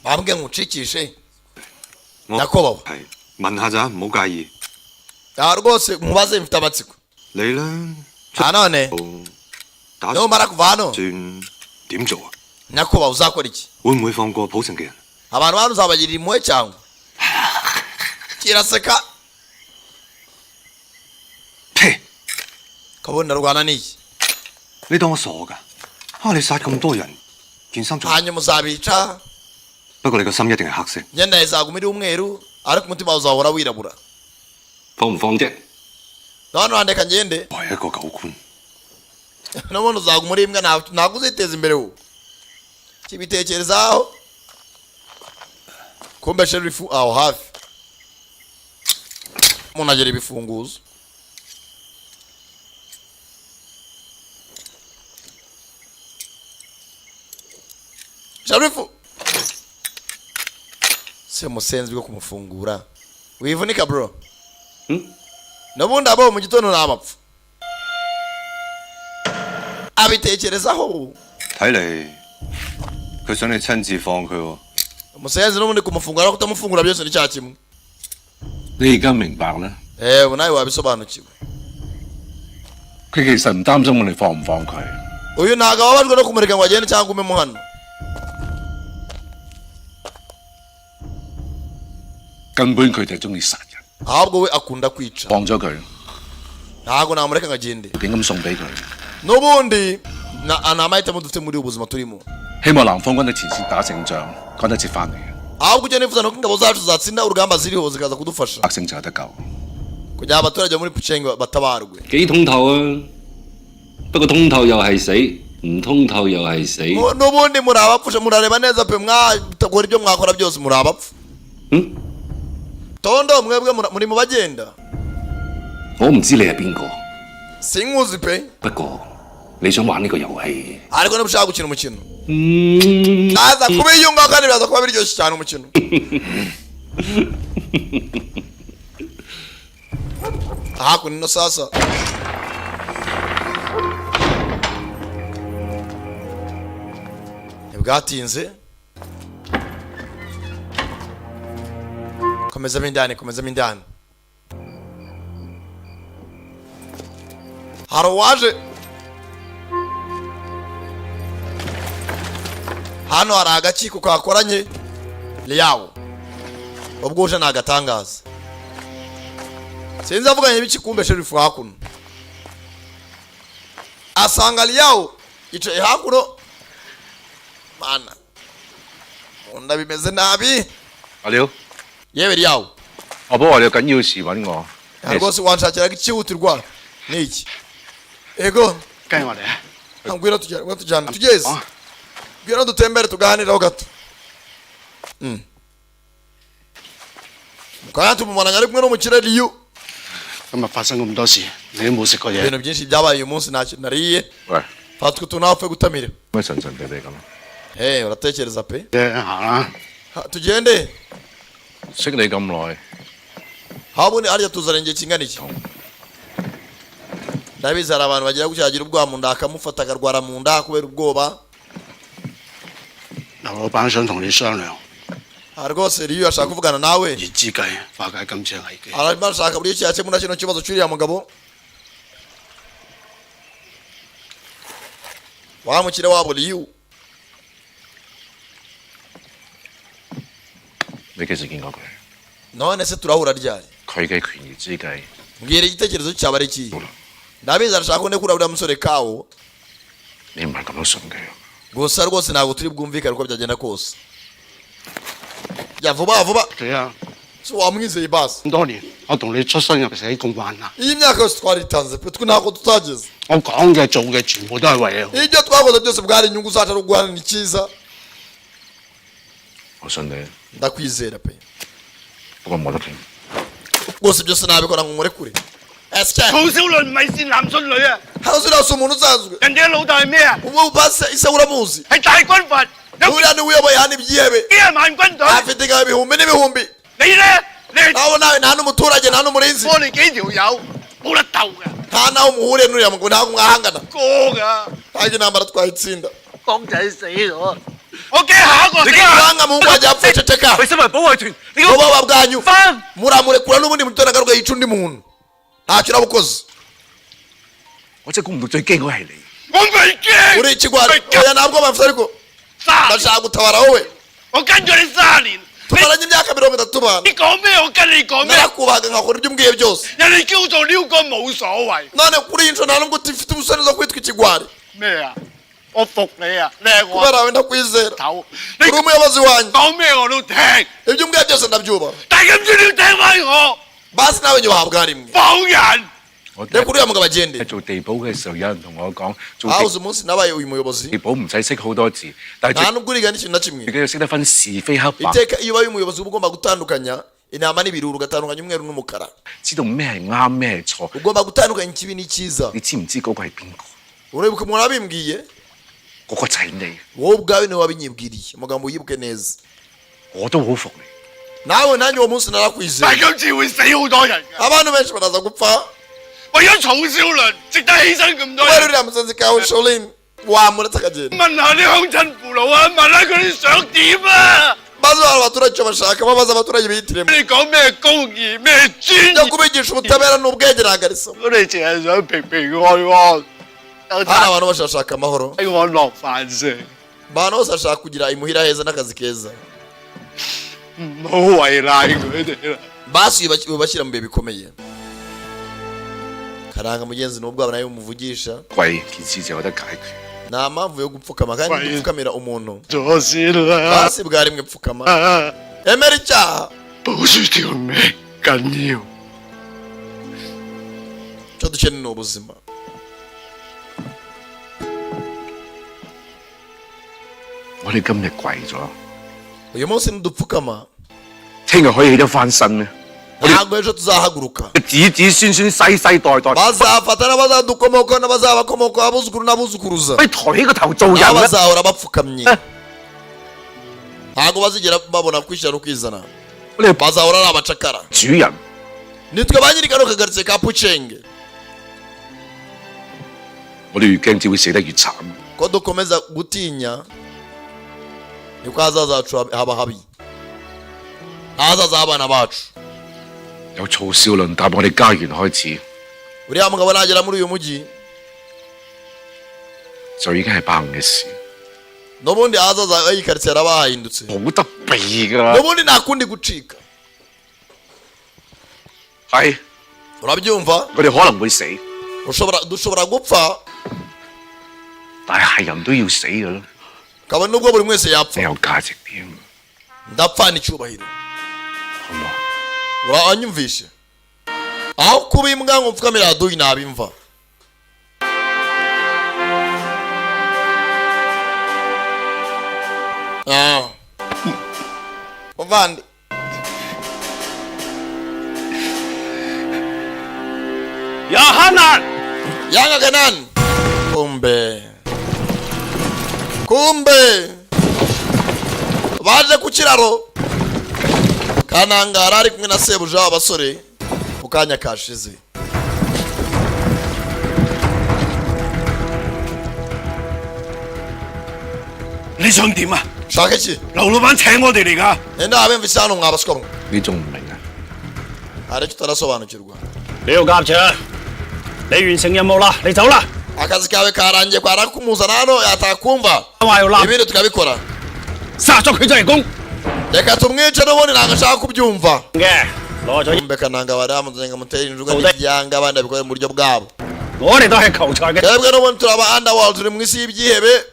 bambwe ngucikishe Nyakubahwa 係問下咋，唔好介意。 rwose mubaze mfite amatsiko 你咧 nanone 打 numara kuva hano 算點做啊？ Nyakubahwa uzakora iki 會唔會放過普城嘅人？ abantu hano uzabagirira impuhwe cyangwa kiraseka 呸！ kabona rwana n'iki 你當我傻㗎？你殺咁多人，件衫仲…… hanyuma uzabica 不過你個心一定係黑色。 imyenda yawe izaguma iri umweru ariko umutima uzahora wirabura 放唔放啫？ none wandeka ngende 我係一個狗官， n'ubundi uzaguma uri imbwa ntabwo uziteza imbere wowe kibitekerezaho kumbe sherifu aho hafi umuntu agera ibifunguzo sherifu se musenzi bwo kumufungura wivunika bro n'ubundi abo mu gitondo ni amapfa abitekerezaho 睇嚟佢想你親自放佢喎。 umusenzi n'ubundi kumufungura no kutamufungura byose ni cya kimwe 你而家明白啦？ ubu nawe wabisobanukiwe 佢其實唔擔心我哋放唔放佢， uyu ntabwo ababajwe no kumureka ngo agende cyangwa umemo hano 根本佢哋係中意殺人， ahubwo we akunda kwica 放咗佢， ntabwo namureka ngo agende 點咁送俾佢？ n'ubundi ni amahitamo dufite muri ubu buzima turimo 希望南方軍喺前線打勝仗，趕得切翻嚟， ahubwo icyo nifuza ni uko ingabo zacu zatsinda urugamba ziriho zikaza kudufasha 百姓就有得救。 kugira ngo abaturage muri Pucengi batabarwe 幾通透啊！不過通透又係死，唔通透又係死。 n'ubundi muri abapfusha murareba neza pe mwakora ibyo mwakora byose muri abapfu tondo mwebwe muri mu bagenda 我唔知你係邊個， sinkuzi pe 不過你想玩呢個遊戲， ariko niba ushaka gukina umukino aza kubiyunga kandi biraza kuba biryoshye cyane umukino hakuno ino sasa ntibwatinze komezamo indani komezamo indani hari uwaje hano hari agakiko kakoranye liyawo ubwo uje ni agatangaza sinzi avuganye biki kumbe sherifu hakuno asanga liyawo yicaye hakuno mana munda bimeze nabi 阿廖， yewe liyawo 我婆話你有緊要事揾我， rwose wanshakiraga ikihutirwa ni iki ego 跟我嚟啊！ ngwino tujyana tugeze ngwino dutembere tuganiraho gato mukanya tumumaranye ari kumwe n'umukire liyu 今日發生咁多事，你都冇食過嘢。 ibintu byinshi byabaye uyu munsi nta kintu nariye 喂， fatwa utuntu nawe upfe gutamira 乜神神地地咁？ uratekereza pe 行啦， tugende 識你咁耐， habundi harya tuzana igihe kingana iki ndabizi hari abantu bagira gucyagira ubwoba mu nda akamufata akarwara mu nda kubera ubwoba 劉老闆想同你商量 rwose riyo ashaka kuvugana nawe 熱之計，化解今次嘅危機。 arimo arashaka buri iki yakemura kino kibazo cy'uriya mugabo wamukire wabo riyo 你幾時見過佢？ none se turahura ryari 佢嘅權宜之計， mbwira igitekerezo cyaba ari iki ndabizi arashaka ko ndekura uriya musore kawo 你唔係咁樣信佢。 gusa rwose ntabwo turi bwumvikane uko byagenda kose ya vuba vuba 係啊， si wamwizeye basi 咁多年我同你出生入死咁患難， iyi myaka yose twaritanze pe twe ntabwo tutageze 我講嘅做嘅全部都係為你好。 ibyo twakoze byose bwari inyungu zacu ari uguharanira icyiza 我信你， ndakwizera pe 不過冇得傾。 rwose byose nabikora ngo umurekure esike 曹少麟唔係善男信女啊， hano uriya si umuntu usanzwe 人哋嘅老豆係咩啊？ ubu basi ise uramuzi 係大軍閥，有 uriya niwe uyoboye hano ibyihebe 幾廿萬軍隊。 afite ingabo ibihumbi n'ibihumbi 你咧，你係 nawe nawe nta n'umuturage nta n'umurinzi 我哋幾條友冇得鬥㗎， nta naho muhuriye n'uriya mugabo ntabwo mwahangana 哥㗎， ntabwo intambara twayitsinda 江仔死咗，我驚下一個死。 wanga muhungu wanjye yapfuye ceceka 為身為保衞團，你 ubwoba bwanyu 翻 muramurekura n'ubundi mutona agaruka yica undi muntu ntacyo urabukoze 我真係估唔到最驚嗰係你。 我未驚， uri ikigwari oya ntabwo bafite ariko 30 ndashaka gutabara wowe 我跟咗你30年， tumaranye imyaka 30 bana 你講咩我跟你講咩， narakubahaga nkakora ibyo umbwiye byose 人哋叫做撩哥冇所謂 none kuri iyi nshuro nta nubwo ufite ubusore zo kwitwa ikigwari 咩啊？我服你啊，你係我 kubera wawe ndakwizera 頭，你 uri umuyobozi wanjye 講咩我都聽， ibyo umbwiye byose ndabyubaha 但係今次你要聽翻我， basi nawe njye wahabwa rimwe 否人。 我 reka uriya mugabo agende 喺做地保嘅時候，有人同我講，做 habuze umunsi nabaye uyu muyobozi 地保唔使識好多字，但 nta 係 nubwo uriga n'ikintu na kimwe 自己要識得分是非黑白， iteka iyo ubaye umuyobozi uba ugomba gutandukanya intama n'ibiruru ugatandukanya umweru n'umukara 知道咩係啱咩係錯。 ugomba gutandukanya ikibi n'icyiza 你知唔知嗰個係邊個？ uribuka umuntu wabimbwiye 嗰個就係你， wowe ubwawe niwe wabinyibwiriye amagambo wibuke neza 我都好服你。 nawe nanjye uwo munsi 但 narakwizeye 係今次會死好多人㗎， abantu benshi baraza gupfa 為咗曹少麟值得犧牲咁多 kubera 人。 uriya musazi kawe Sholin wamuretse akagenda 問下啲鄉親父老啊，問下佢哋想點啊？ maze abantu abaturage icyo bashaka babaza abaturage bihitiremo 你講咩公義咩專 yo 業？ kubigisha ubutabera n'ubwenge ntagarisa 我哋淨係想平平安安，有 hano abantu bose bashaka amahoro 睇我落飯食， abantu bose bashaka kugira imuhira heza n'akazi keza 唔好為難佢哋啦。 basi ubashyira mu bihe bikomeye karanga mugenzi n'ubwo nawe umuvugisha 貴件事就有得解決。 nta mpamvu yo gupfukama kandi Wait. gupfukamira umuntu 咗先啦， basi bwa rimwe pfukama emera icyaha 保住條命緊要。 icyo dukeneye ni ubuzima 我哋今日跪咗， uyu munsi nidupfukama 聽日可以起得翻身咩？ ntabwo ejo tuzahaguruka 子子孫孫世世代代， bazafata n'abazadukomokaho n'abazabakomokaho abuzukuru n'abuzukuruza 可以抬起個頭做人 nabo 咩？ bazahora bapfukamye ntabwo bazigera babona kwishyira no kwizana 我哋 bazahora ari abacakara 主人， nitwe ba nyiri kano kagaritsiye ka pucenge 我哋越驚只會死得越慘。 ko dukomeza gutinya niko hazaza hacu haba habi ahazaza h'abana bacu 由曹少麟踏我哋家園開始， uriya mugabo nagera muri uyu mujyi 就已經係不幸嘅事， n'ubundi ahazaza h'iyi karitsiye haraba hahindutse 冇得避㗎。 n'ubundi nta kundi gucika 係， urabyumva 我哋可能會死， dushobora gupfa 但係人都要死㗎啦， kabone nubwo buri wese 你 yapfa 有價值啲啊嘛， ndapfana icyubahiro 好嘛？ uranyumvishe aho kuba imbwa ngo mfukamira haduyi nabimva muvandi Hanan. Yanga Kenan. Kumbe baje ku kiraro. Kanangara ari kumwe na sebuja w'abasore mu kanya kashize.你想點啊？ Shaka iki? 劉老闆請我哋嚟㗎。 Nenda abemvise hano mwabaswa mwe. 你仲唔明啊？ Hari icyo utarasobanukirwa. 你要夾場，你完成任務啦，你走啦。 Akazi kawe karangiye kwara kumuzana hano yatakumva. 話要立， Ibindi tukabikora. 殺咗佢就係公 Reka tumwice n'ubundi ntabwo ashaka kubyumva. 嘅，攞咗。 Kumbe Kananga bari bamuzanye ngo amutere injuga n'ibyanga abandi babikore mu buryo bwabo. 我哋都係求財嘅。 Twebwe n'ubundi turaba underworld turi mu isi y'ibyihebe.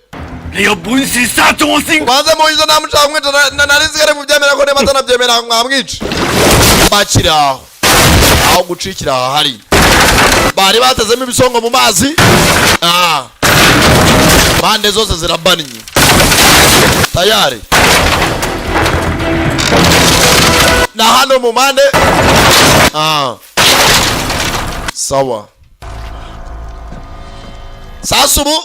你有本事殺咗我先。 Ubanze muyizo namushaka kumwica narizigare mubyemera ko niba atanabyemera mwamwica. Bakira aho gucikira hari. Bari batezemo ibisongo mu mazi. Bande zose zirabannye. Tayari. Na hano mu mande. Sawa. Sasa ubu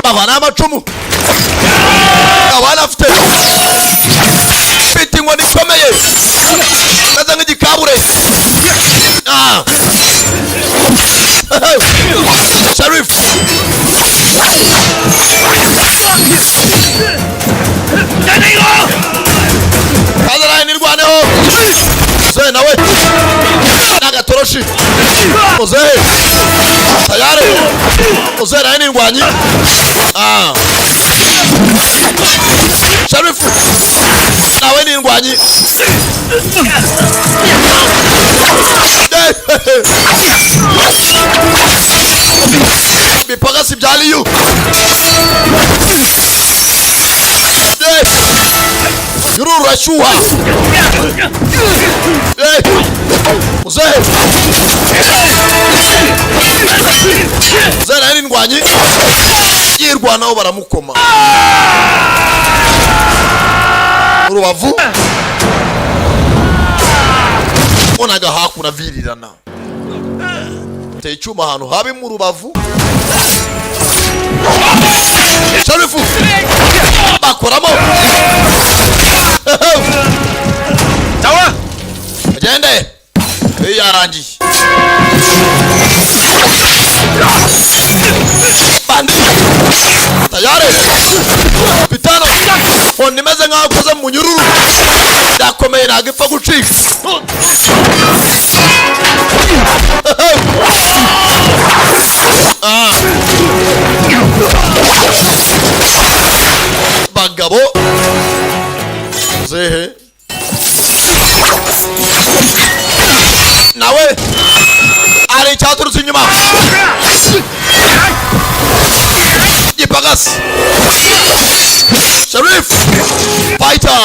abana amacumu abana afite fiti ngo nikomeye meze nk'igikabure. Sharif Kazaraye nirwaneho Muzehe nawe n'agatoroshi. Muzehe tayari. Muzehe nawe nirwanyi. Sharif nawe nirwanyi. Bipagasi byaliyu. Yururu rashuha. Muzehe Muzehe nawe nirwanyi. Yirwanaho baramukoma urubavu. Onaga hakuna virirana. Teye icyuma ahantu habi mu rubavu. Sharifu bakoramo. Tawa agende yarangiye. Bandi tayari pitano nimeze nkaho akoze mu nyururu yakomeye ntabwo ipfa gucika. Bagabo Muzehe nawe ari cyaturutse inyuma. Gipagasi Sharif fighter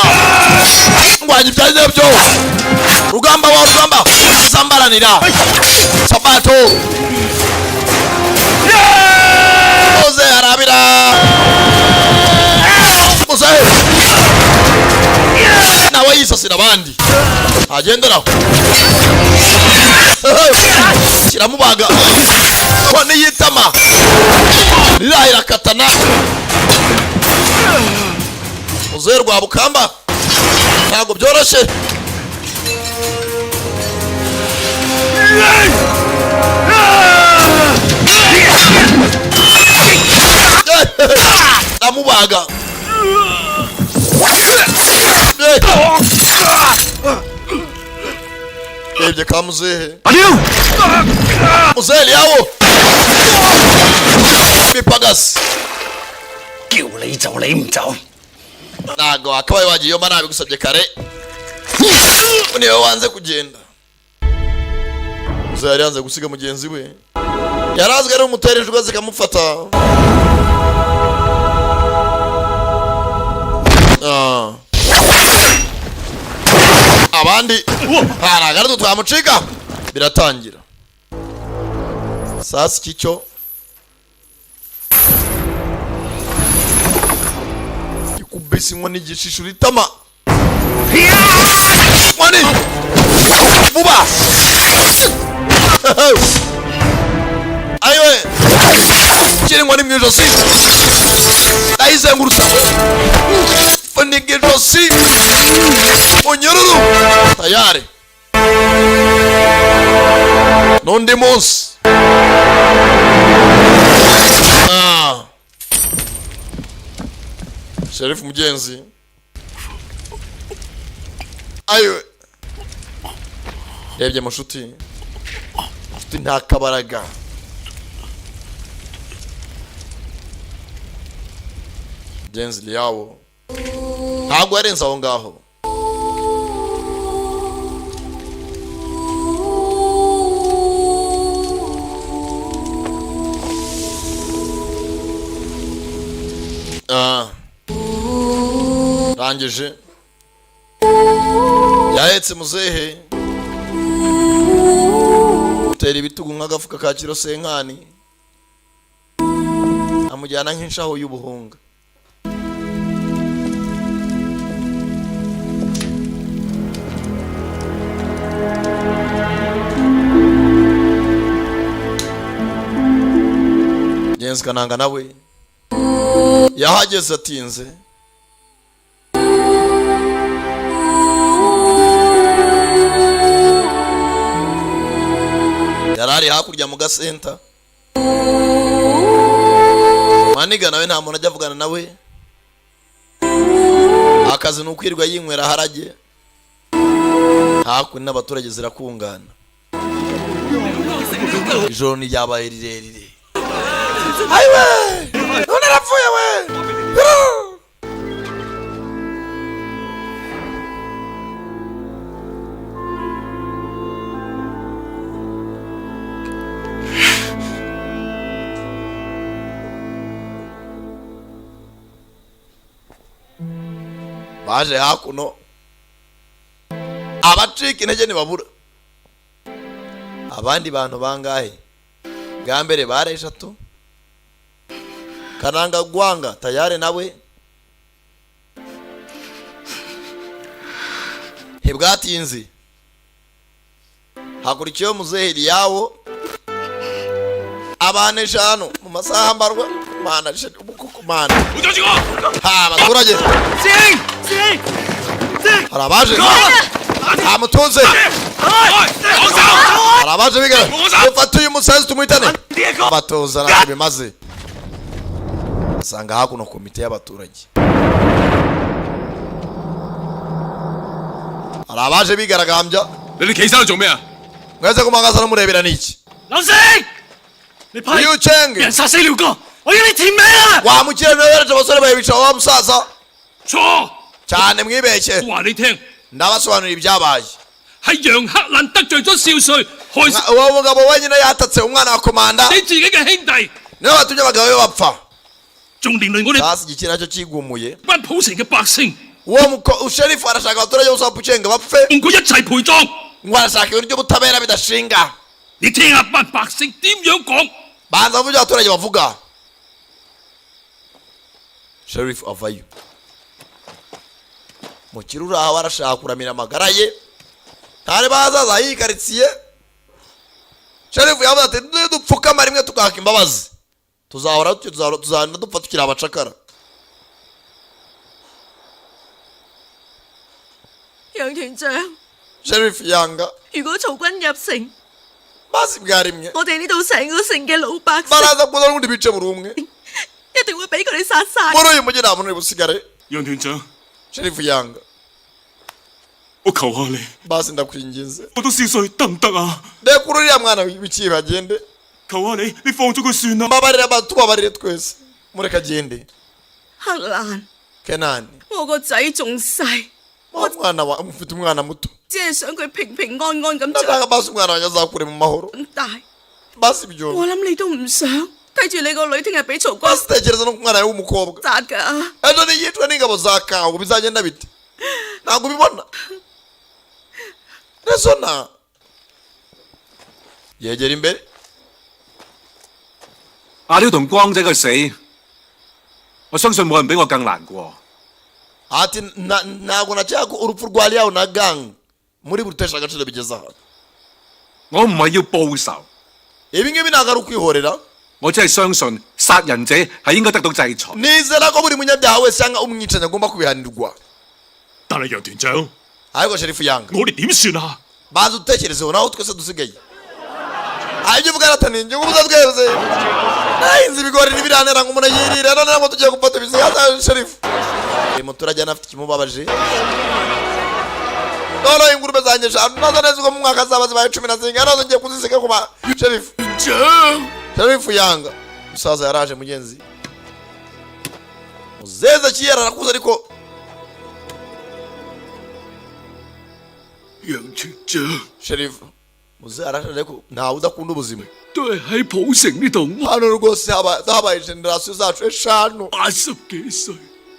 ngwanyi byaje byo rugamba wa rugamba zambaranira Sabato. Muzehe arabira. Muzehe nawe yisasira abandi agenderaho. Kiramubaga ko niyitama rirahira katana. Muzehe rwa Bukamba ntabwo byoroshye. Namubaga Ebye ka Muzehe. Muzehe yawo Bipagasi. 叫你走你唔走。 Ntago akabaye wagiye yo mara bigusabye kare. Niwe wanze kugenda. Muzehe yanze gusiga mugenzi we. Yarazwe ari umutere injuga zikamufata. Abandi haragara twamucika biratangira. Sasa kicyo ikubisi nkoni gishishura itama. Mwani vuba ayiwe kiri inkoni mu ijosi ndayizengurutsa funika ijosi munyururu tayari n'undi munsi Sheriff mugenzi ayiwe rebye mushuti nta kabaraga mugenzi liyawo ntabwo yarenze aho ngaho rangije yahetse muzehe tera ibitugu nk'agafuka ka kiro senkani amujyana nk'inshaho y'ubuhunga Genzi Kananga nawe yahageze atinze yarari hakurya mu gasenta maniga nawe nta muntu ajya avugana nawe akazi ni ukwirwa yinywera harage hakuno n'abaturage zirakungana ijoro niryabaye rirerire ayiwe none arapfuye we baje hakuno abacika intege ntibabura abandi bantu bangahe bwa mbere bare eshatu Kananga Gwanga tayari nawe hebwatinze hakurikiyeho muzehe yawo abana eshanu mu masaha mbarwa mana ubukuku mana abaturage harabaje amutunze harabaje bigara ufata uyu musazi tumwitane abatoza bimaze asanga hakuno komite y'abaturage harabaje bigaragambya你哋企喺度做咩啊？ mwese kumagaza no murebera niki 老成，你派 Liu Cheng 人殺死廖哥，我要你填名啊！ wamukire n'abereje abasore bayibica wa musaza 錯， cyane mwibeshye 話你聽， ndabasobanurira ibyabaye 係楊克蘭得罪咗少帥，害死 uwo mugabo wenyine yatatse umwana wa komanda 你自己嘅兄弟， niwe watumye abagabo be bapfa 仲連累我哋 hasi igiki nacyo kigumuye 班普城嘅百姓， uwo usherifu arashaka abaturage bose bapucenga bapfe 同佢一齊陪葬。 ngo arashaka ibintu by'ubutabera bidashinga 你聽下班百姓點樣講？ banza vuga abaturage bavuga sherifu avayo mukiri uri aho arashaka kuramira amagara ye ntari bazaza yikaritsiye sherifu yavuze ati dupfukama rimwe tukaka imbabazi tuzahora dupfa tukiri abacakara 楊團長， sherifu yanga 如果曹軍入城， basi bwa rimwe 我哋呢度成個城嘅老百姓 baraza kuza n'ubundi bice buri umwe 一定會俾佢哋殺晒。 muri uyu mujyi nta muntu uri busigare 楊團長， sherifu yanga 我求下你， basi ndakwinginze 我都少歲得唔得啊？ reka uriya mwana w'ikibi agende 求下你，你放咗佢算啦。 mbabarira tubabarire twese mureka agende 克蘭， kenani 我個仔仲細， umwana wa mufite umwana muto 只係想佢平平安安咁長 ndashaka basi umwana wanjye azakure mu mahoro 大。 basi ibyo 我諗你都唔想睇住你個女聽日俾曹軍 basi tekereza no ku mwana wawe w'umukobwa 殺㗎。 ejo niyicwa n'ingabo za kawo bizagenda bite ntabwo ubibona resona yegera imbere 阿廖同光仔嘅死，我相信冇人比我更難過。 ati ntabwo nashaka urupfu rwa liyawo na gang muri buri tesha agaciro bigeze aha 我唔係要報仇， ibi ngibi ntabwo ari ukwihorera 我只係相信殺人者係應該得到制裁。 nizera ko buri munyabyaha wese cyangwa umwicanyi agomba kubihanirwa 但係楊團長， ariko sherifu yanga 我哋點算啊？ banza utekerezeho naho twese dusigaye ibyo uvuga arataniye njye ubuza twese nahinze ibigori ntibiranera ngo umuntu yirire none ntabwo tugiye gufata ibisigaza sherifu uyu muturage anafite ikimubabaje noneho ingurube zanjye eshanu nazo neza uko mu mwaka zaba zibaye 10 na zingahe nazo ngiye kuzisiga ku ba sherifu sherifu yanga umusaza yaraje mugenzi muzeza kiyera arakuze ariko 楊團長 sherifu muzehe araje ariko ntawe udakunda ubuzima 都係喺普城呢度 hano rwose habaye generasiyo zacu eshanu 80幾歲，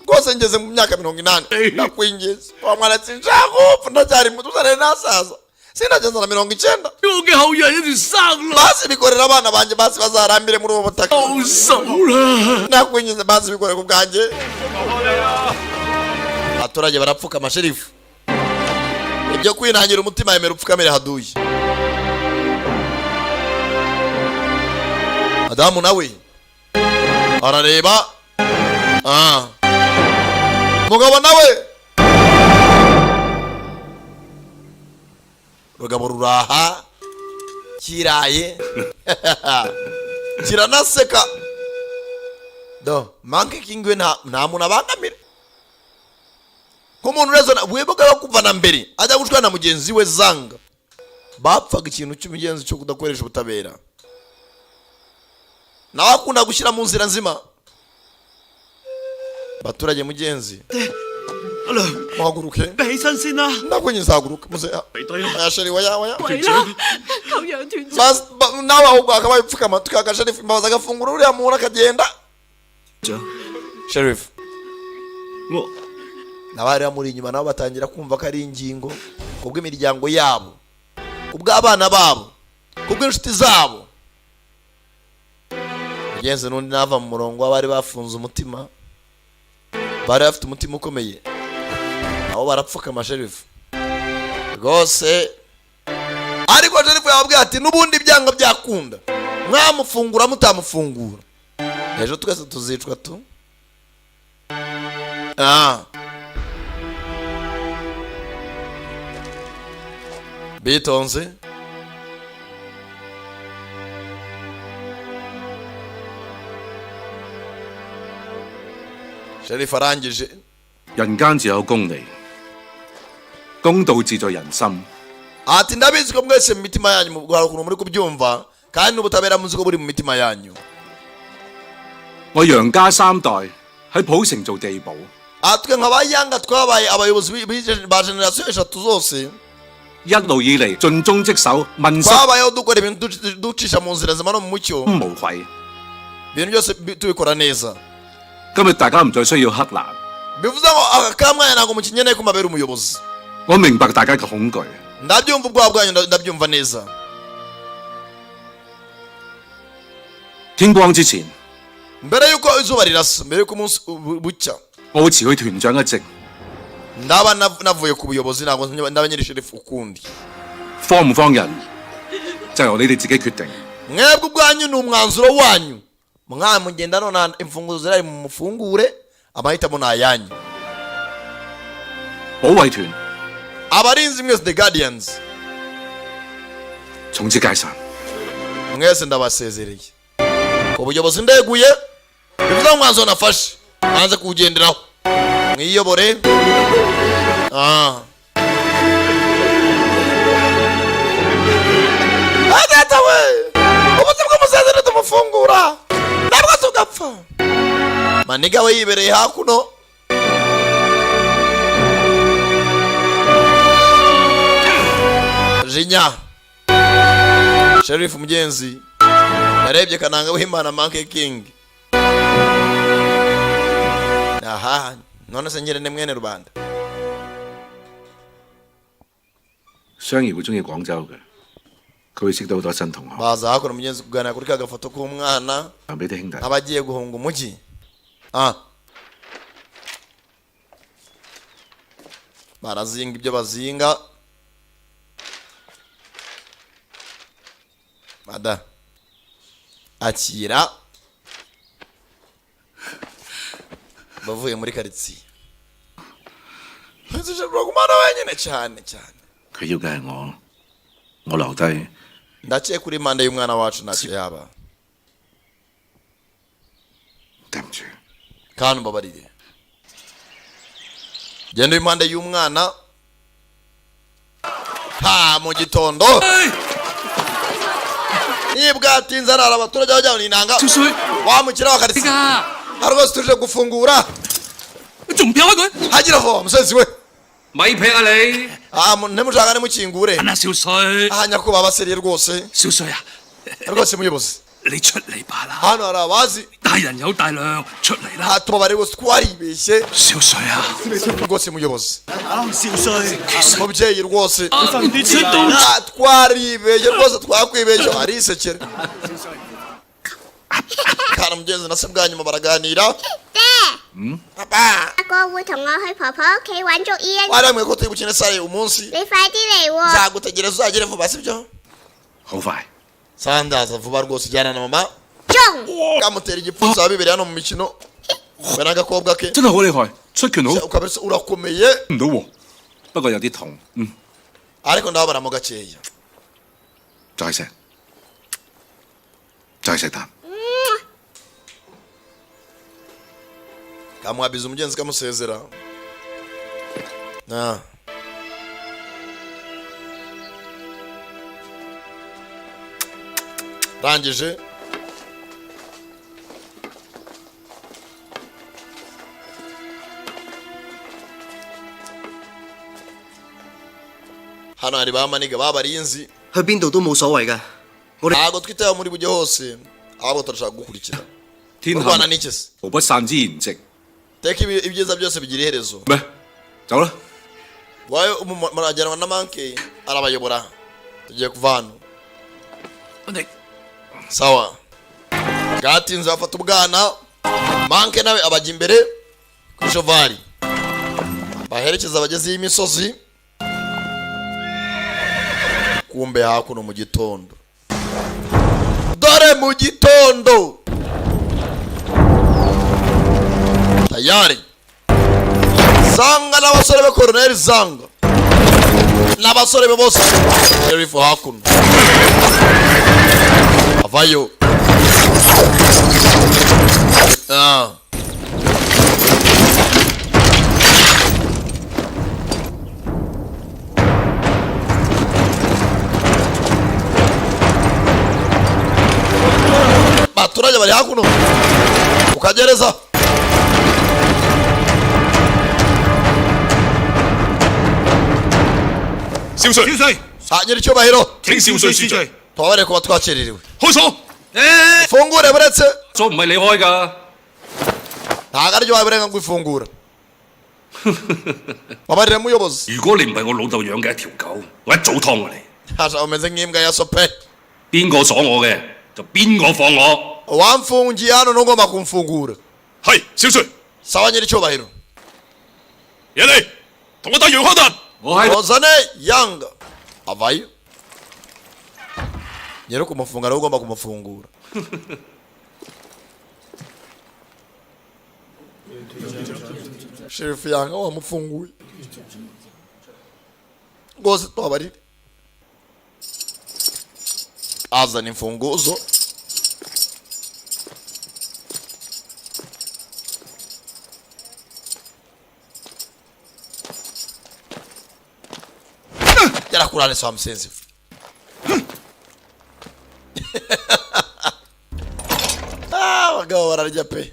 rwose ngeze mu myaka 80 nakwingiza wa mwana sinshaka gupfa ndacyari muto uzane nasaza sinageza na 90 我嘅後人一條生路 basi bikorera abana banjye basi bazarambire muri ubu butaka 報仇啦！ nakwingiza basi bikorera ku bwanjye abaturage barapfukama sherifu ibyo kwinangira umutima yemera upfukamire haduye Adamu nawe arareba mugabo nawe rugabo ruraha kiraye kiranaseka do Monkey King we nta muntu abangamira nk'umuntu rezo wibuka kuva na mbere ajya gushwana na mugenzi we Zanga bapfaga ikintu cy'umugenzi cyo kudakoresha ubutabera nawe akunda gushyira mu nzira nzima baturage mugenzi muhaguruke 你起身先啦！ ntabwo nyizahaguruka muzehe 俾低啦！ ayasheri waya 喂啦，求楊團長， basi nawe ahubwo akabaye upfukama tukaka sherifu imbabazi agafungura uriya muntu akagenda 長， sherifu 我 n'abari bamuri inyuma nabo batangira kumva ko ari ingingo kubw'imiryango yabo kubw'abana babo kubw'inshuti zabo mugenzi n'undi nava mu murongo w'abari bafunze umutima bari bafite umutima ukomeye nabo barapfukama sherifu rwose ariko sherifu yababwiye ati n'ubundi byanga byakunda mwamufungura mutamufungura ejo twese tuzicwa tu bitonze sherifu arangije 人間自有公理，公道自在人心。 ati ndabizi ko mwese mu mitima yanyu mu Rwanda ukuntu muri kubyumva kandi n'ubutabera muzi ko buri mu mitima yanyu 我楊家3代喺普城做地保， atwe nk'abayanga twabaye abayobozi ba generasiyo eshatu zose 一路以嚟盡忠職守，民心 twabayeho dukora ibintu ducisha mu nzira zima no mu mucyo 無愧。 ibintu byose tubikora neza 今日大家唔再需要黑藍， bivuze ngo aka kamwanya ntabwo mukeneye ko mabera umuyobozi 我明白大家嘅恐懼。 ndabyumva ubwoba bwanyu ndabyumva neza 天光之前， mbere yuko izuba rirasa mbere yuko umunsi bucya 我會辭去團長一職， ndaba navuye ku buyobozi ntabwo ndaba nyiri sherifu ukundi 放唔放人就由你哋自己決定。 mwebwe ubwanyu ni umwanzuro wanyu mugenda none imfunguzo zirari mu mufungure amahitamo ni ayanyu 保衛團 abarinzi mwese the guardians 從此解散。 mwese ndabasezereye ubuyobozi ndeguye bivuze ngo umwanzuro nafashe nanze kuwugenderaho mwiyobore data we ubuze bw'umusezero tumufungura nabwo tugapfa maniga we yibereye hakuno jinya sherifu mugenzi yarebye kananga w'Imana Monkey King aha none se ngire ne mwene rubanda 雙兒會中意廣州嘅，佢會識到好多新同學， baza hakuno mugenzi kuganira kuri ka gafoto k'umwana 話俾啲兄弟。 abagiye guhunga umujyi barazinga ibyo bazinga Mada akira bavuye muri karitsiye ntuzishobora kumara wenyine cyane cyane 佢要嘅係我留低。 ndaciye kuri manda y'umwana wacu ntacyo yaba 對唔住， kandi umbabarire genda impande y'umwana ha mu gitondo nibwa atinze arara abaturage bajyana inanga wamukira wa karitsiye rwose tuje gufungura 仲唔劈開佢？ hagira vuba musozi we 咪劈啊你！ ntimushaka nimukingure 阿少帥， aha nyakubahwa baseriye rwose 少帥啊， rwose muyobozi 你出嚟吧啦！ hano hari abazi 大人有大量，出嚟啦！ tubabare rwose twaribeshye 少帥啊， rwose muyobozi 少帥， mubyeyi rwose 你出到 twaribeshye rwose twakwibeshye arisekera kandi mugenzi na se bwa nyuma baraganira papa 阿哥會同我去婆婆屋企玩捉伊人， waramwe ko turi gukina sare umunsi 你快啲嚟喎！ nzagutegereza uzagere vuba sibyo 好快。 sandaza vuba rwose ujyana na mama 中， kamutera igipfunsi abibiri hano mu mikino we n'agakobwa ke 真係好厲害，出拳好 ukabisa urakomeye 唔到喎，不過有啲痛。ariko ndababaramo gakeya 再食，再食啖。 kamuhabiza umugenzi kamusezera rangije hano hari ba maniga b'abarinzi 去邊度都冇所謂㗎。 ntabwo twitayeho muri bujye hose ahubwo turashaka gukurikira 天 u 下 rwanda ni iki se 無不散之筵席 teka ibyiza byose bigira iherezo 咩？走啦！ wawe murajyanwa na manke arabayobora tugiye kuva hano sawa gatinze bafata ubwana manke nawe abajya imbere kuri shovari baherekeza abagezi y'imisozi kumbe hakuno mu gitondo dore mu gitondo tayari Zanga n'abasore be Colonel Zanga n'abasore be bose sheriff hakuno avayo baturage bari hakuno ukagereza少帥， sanyira icyubahiro 請少帥恕罪。 tubabare kuba twakererewe 開鎖。 fungure buretse 鎖唔係你開㗎。 ntabwo aribyo wabirenga ngo ifungura babarire muyobozi 如果你唔係我老豆養嘅一條狗，我一早劏過你。 hasha umeze nk'imbwa ya sope 邊個鎖我嘅，就邊個放我。 wamfungiye hano ntugomba kumfungura 係少帥， sawa nyiri icyubahiro 人嚟同我帶楊康達。 ozane yanga avayo nyiri kumufunga nawe ugomba kumufungura sheriff yanga wamufunguye rwose tubabarire azana imfunguzo yarakurane sawa msenzi abagabo bararya pe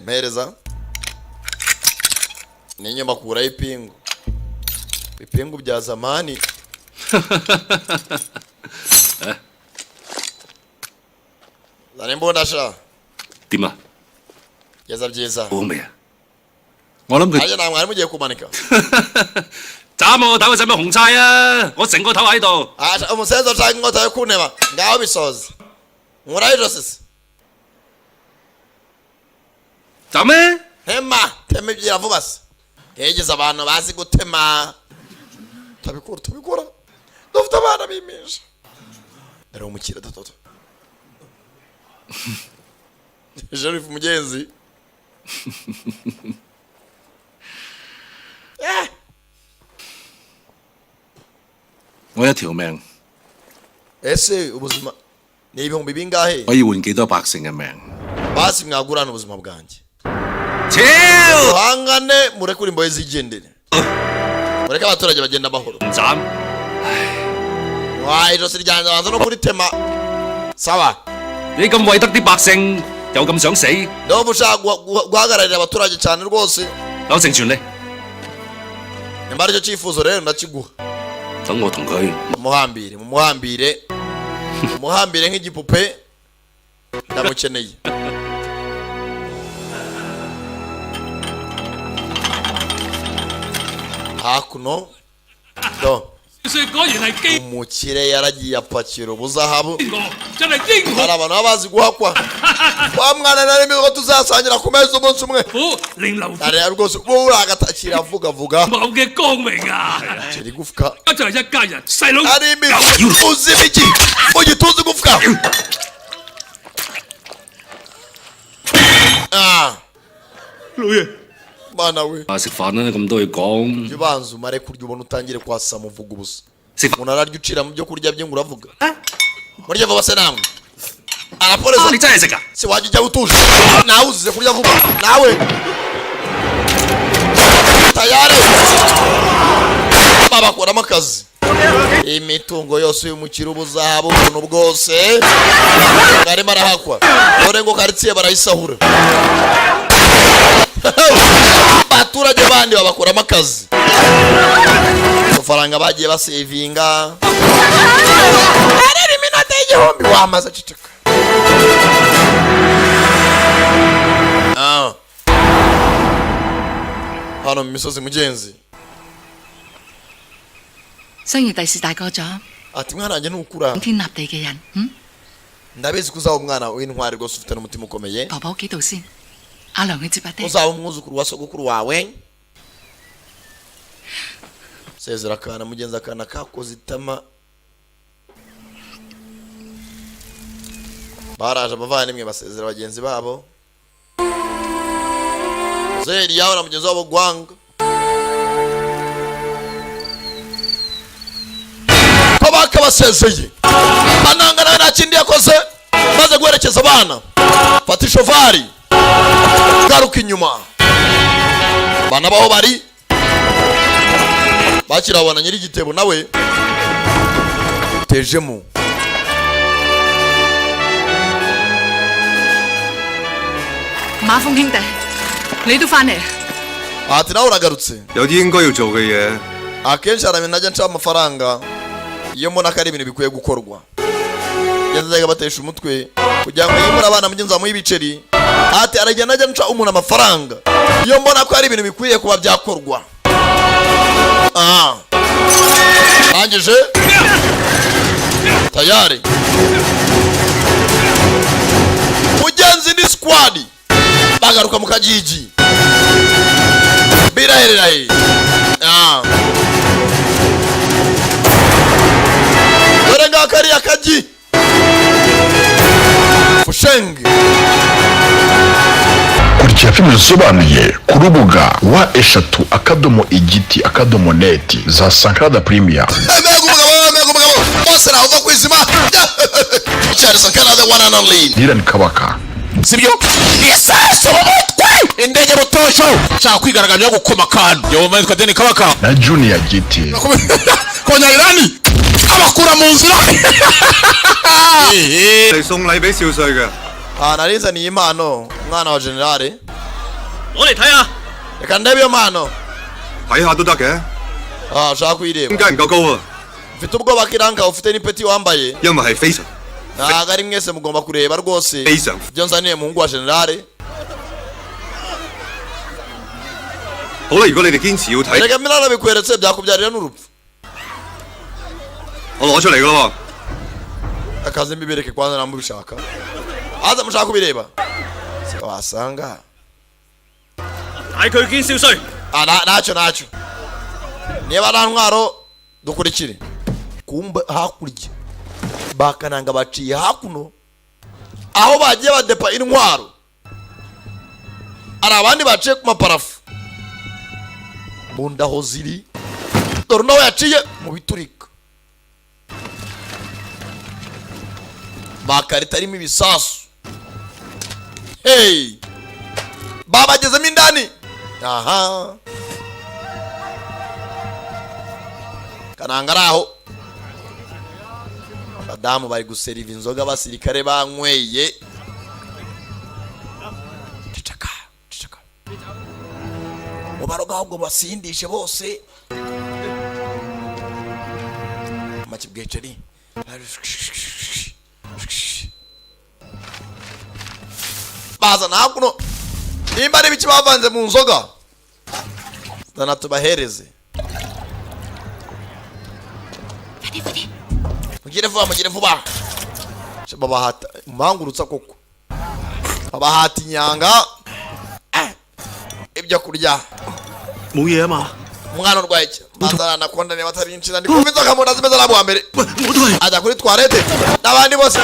mpereza n'inyuma kuraho ipingu ipingu bya zamani zana imbunda sha 點啊？ geza byiza 好未啊？我諗佢係啊，嗱，我冇嘢kumanika。斬我個頭，使乜紅差啊？我成個頭喺度。umusenzo cyangwa ingota yo kuntema ngaho bisoze murayijosis Tame? tema tema ibyo vuba se yegeze abantu bazi gutema tubikora dufite abana bimisha ari umukira datoto Sheriff Mugenzi我一條命， ese ubuzima ni ibihumbi bingahe 可以換幾多百姓嘅命？ basi mwagurana ubuzima bwanjye 超 duhangane murekure imbohe zigendere mureke abaturage bagenda amahoro 斬 ijosi ryanjye banza no kuritema sawa 你咁為得啲百姓，又咁想死， ndumva ushaka guhagararira abaturage cyane rwose 有成全你， nimba aricyo cyifuzo rero ndakiguha 等我同佢 mumuhambire nk'igipupe ndamukeneye hakuno do 果然係基 umukire yaragiye apakira ubuzahabu 真係英雄 hari abantu baba bazi guhakwa wa mwana nari mbizi ko tuzasangira ku meza umunsi umwe 虎，令流 areba rwose ubu uragatakira avuga 某嘅光榮啊！ kiri gufwa 一就係一家人，細佬 ari imizi uzi ibiki mu gituza gufwa老爺， mana we 食飯啦，咁多嘢講。 jya ubanza umare kurya ubona utangire kwasama uvuga ubusa 食飯 umuntu ararya ucira mu byo kurya bye ngo uravuga murya vuba se namwe 啊！ araporeza 你真係食啊？ si wajya ujya utuje nawe uzize kurya vuba nawe tayari babakuramo akazi imitungo yose y'umukire ubuzahabu ubuntu bwose arimo arahakwa dore ngo karitsiye barayisahura abaturage bandi babakuramo akazi amafaranga bagiye basevinga arera iminota y'igihumbi wamaze aceceka hano mu misozi Mugenzi 相如第時大個咗， ati mwana wanjye nukura 天立地嘅人， ndabizi ko uzaba umwana w'intwari rwose ufite n'umutima ukomeye 婆婆屋企度先，阿娘去接阿爹。 uzaba umwuzukuru wa sogokuru wawe sezera akana Mugenzi akana kakoze itama baraje abavandimwe basezera bagenzi babo Zeri yawe na mugenzi wabo Gwanga ko bakabasezeye bananga nawe nta kindi yakoze maze guherekeza abana fata ishovari garuka inyuma bana baho bari bakira abana nyiri igitebo nawe tejemo馬峰兄弟，你都翻嚟。 ati nawe uragarutse 有啲應該要做嘅嘢， akenshi hari ibintu najya nca amafaranga iyo mbona ko ari ibintu bikwiye gukorwa yazajyaga batesha umutwe kugira ngo yimure abana mugenzi wamuha ibiceri ati arajya najya nca umuntu amafaranga iyo mbona ko ari ibintu bikwiye kuba byakorwa rangije tayari Mugenzi ni squad bagaruka mu kajiji birahererahe dore ngaho kariya kaji fushenge kurikira filime zisobanuye ku rubuga wa#igiti.net za Sankara Premier. mega umugabo bose naho uva ku izima cyane Sankara the one and only Dylan Kabaka. sibyo isaso umutwe indege butosho shaka kwigaragaza gukoma kantu yo mwitwa Deni Kabaka na Junior Giti. konya Irani abakura mu nzira 嚟送禮俾少帥嘅。 narizaniye impano umwana wa generale 攞嚟睇下。 reka ndebe iyo mpano 睇下都得嘅， ushaka kuyireba 點解唔夠高啊？ mfite ubwoba ko iranga ufite n'ipeti wambaye 因為係非常 ntabwo ari mwese mugomba kureba rwose 非常 ibyo nzaniye umuhungu wa generale 好啦，如果你哋堅持要睇， erega minana bikweretse byakubyarira n'urupfu 我攞出嚟噶咯。 akazi mbibereke kwanza namubishaka aza mushaka kubireba wasanga 帶佢見少帥。 ntacyo niba nta ntwaro dukurikire kumba hakurya bakananga baciye hakuno aho bagiye badepa intwaro hari abandi baciye ku maparafu mu ndaho ziri dore nawe yaciye mu biturika bakarita arimo ibisasu hey babagezemo indani aha kananga araho abadamu bari guseriva inzoga abasirikare banyweye cicaka mubaroga ahubwo basindishe bose amakibweceri bazana hakuno nimba ari biki bavanze mu nzoga zana tubahereze mugire vuba babahata mpangurutsa koko babahata inyanga ibyo kurya 冇嘢啊嘛。 umwana urwaye iki bazana nakonda niba atari inshira ndi kumva inzoka mu nda zimeze nabo wa mbere ajya kuri toilette n'abandi bose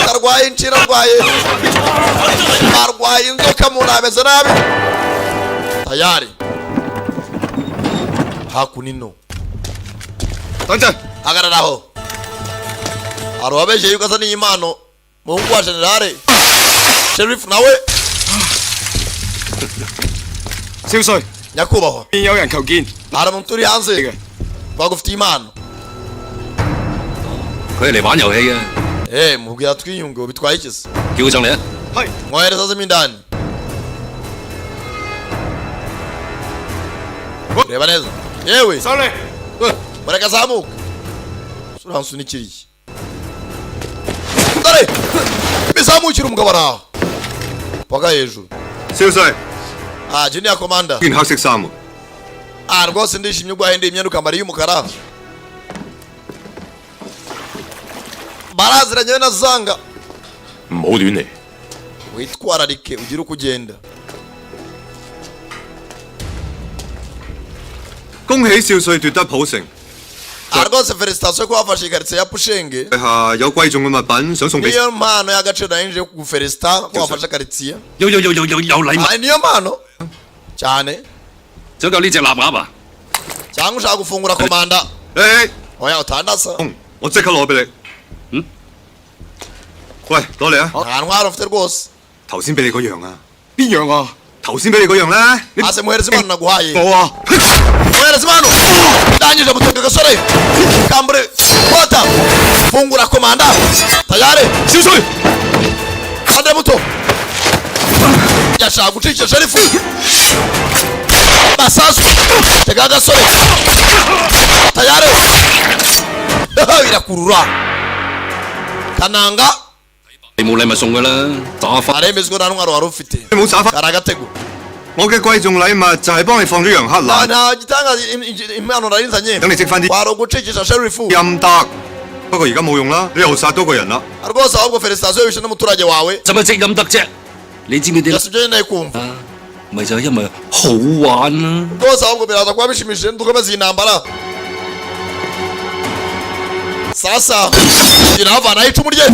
arwaye inshira arwaye inzoka mu nda ameze nabi tayari hakunino hagararaho hari uwabeje yuko asa n'impano muhungu wa generale sheriff nawe 少帥， nyakubahwa 邊有人求見？ hari umuntu uri hanze bagufitiye impano 佢係嚟玩遊戲嘅， mubwira twiyunge bitwaye iki se 叫佢上嚟啊！ mwohereza zimo indani reba neza yewe mureka azamuka uransunikiriye dore bizamukira umugabo araha paka hejuru 少帥， junior commander 件黑色衫喎。 rwose ndishimye ubwo wahinduye imyenda ukambara iy'umukara baraziranye na zanga 唔好亂嚟。 witwararike ugire uko ugenda 恭喜少帥奪得普城。 rwose felicitation ko wafashe ikaritsiye ya pushenge 下有貴重嘅物品想送俾。 niyo mpano y'agaciro nayinjiye kugufelicita ko wafashe karitsiye 有禮物， niyo mpano cyane 想救呢隻臘鴨啊！ cyangwa ushaka gufungura komanda 誒， oya utandasa 我即刻攞俾你。喂，攞嚟啊！ nta ntwaro ufite rwose 頭先俾你嗰樣啊？邊樣啊？頭先俾你嗰樣咧？你 ase muhereza impano naguhaye 我啊！ muhereza impano ndangije gutunga agasore kambure kota fungura komanda tayari 少帥， ande muto yashaka gucikisha sherifu masasu tega agasore tayari birakurura kananga 你冇禮物送㗎啦，打翻。 aremezwa nta ntwaro wari ufite 你冇耍翻。 kari agatego 我嘅貴重禮物就係幫你放咗楊克蘭， nta gitangaza impano narinzanye 等你積翻啲 wari ugucikisha sherifu 陰得。不過而家冇用啦，你又殺多個人啦。 rwose ahubwo felicitation wishe n'umuturage wawe 使乜積陰得啫？你知唔知點？ yasibyo nkeneye kumva 咪就係因為好玩啦。 rwose ahubwo biraza kuba bishimishije dukomeza iyi ntambara sasa irahavanaho icumu rye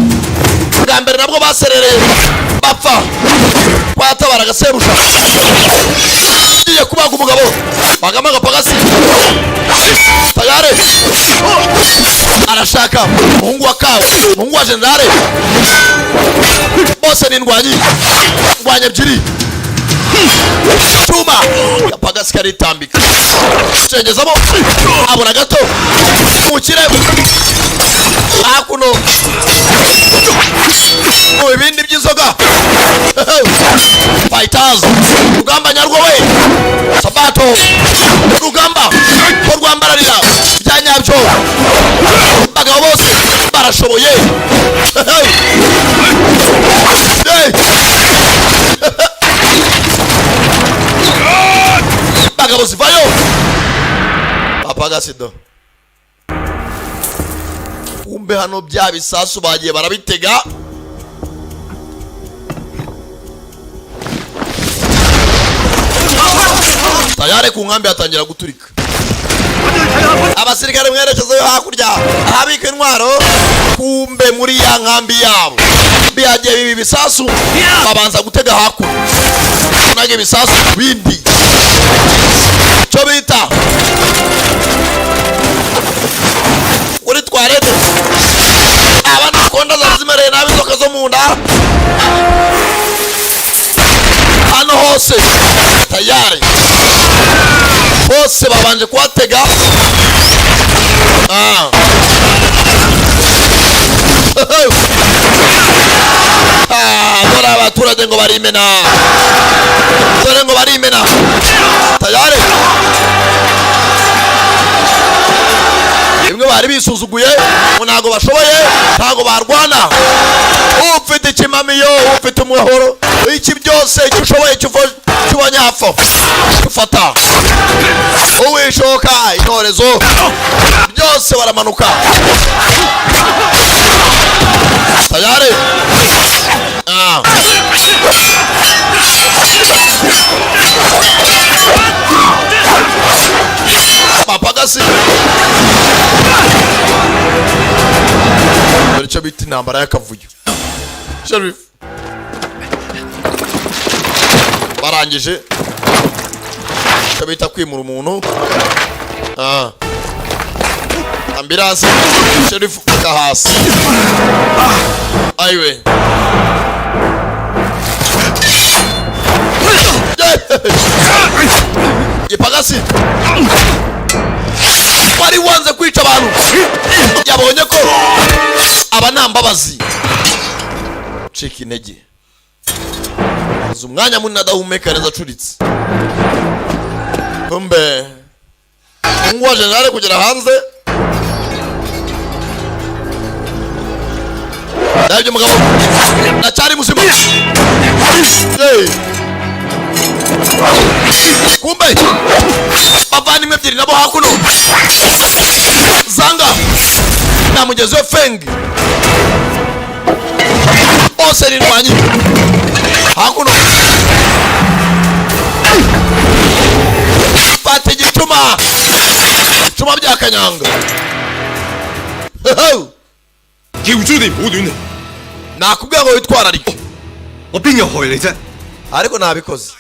bwa mbere nabwo baserereye bapfa batabara agasebusha ugiye kubaga umugabo bagama agapagasi tayare arashaka umuhungu wa kawe umuhungu wa generale bose ni indwanyi ebyiri cyuma gapagasi karitambika cengezamo abona gato mukire hakuno mu bibindi by'inzoga fighters rugamba nyarwo we sabato rugamba ko rwambararira bya nyabyo bagabo bose barashoboye Pagasido kumbe hano bya bisasu bagiye barabitega tayari ku nkambi yatangira guturika abasirikare mwerekezo yo hakurya ahabika intwaro kumbe muri ya nkambi yabo bihagiye bibi bisasu babanza gutega hakurya nage ibisasu bindi cyo bita uri twarete abana konda zazimereye nabi inzoka zo mu nda hano hose tayari bose babanje kuhatega dore abaturage ngo barimena tayari bimwe bari bisuzuguye ngo ntago bashoboye ntago barwana ufite ikimamiyo ufite umuhoro iki byose icyo ushoboye cyubonye hapfo ufata uwishoka intorezo byose baramanuka tayari Papagasi Baricha bita intambara y'akavuyo Sheriff barangije kabita kwimura umuntu ambulance Sheriff kahasi aiwe Ipagasi bari wanze kwica abantu yabonye ko aba nambabazi cika intege umwanya munini adahumeka neza acuritse kumbe ngwa generale kugera hanze nabyo mugabo nacyari muzima kumbe bavandimwe ebyiri nabo hakuno zanga na mugezi we Feng bose rirwanyi hakuno fata igicuma bya kanyanga nakubwira ngo witwararike ariko nabikoze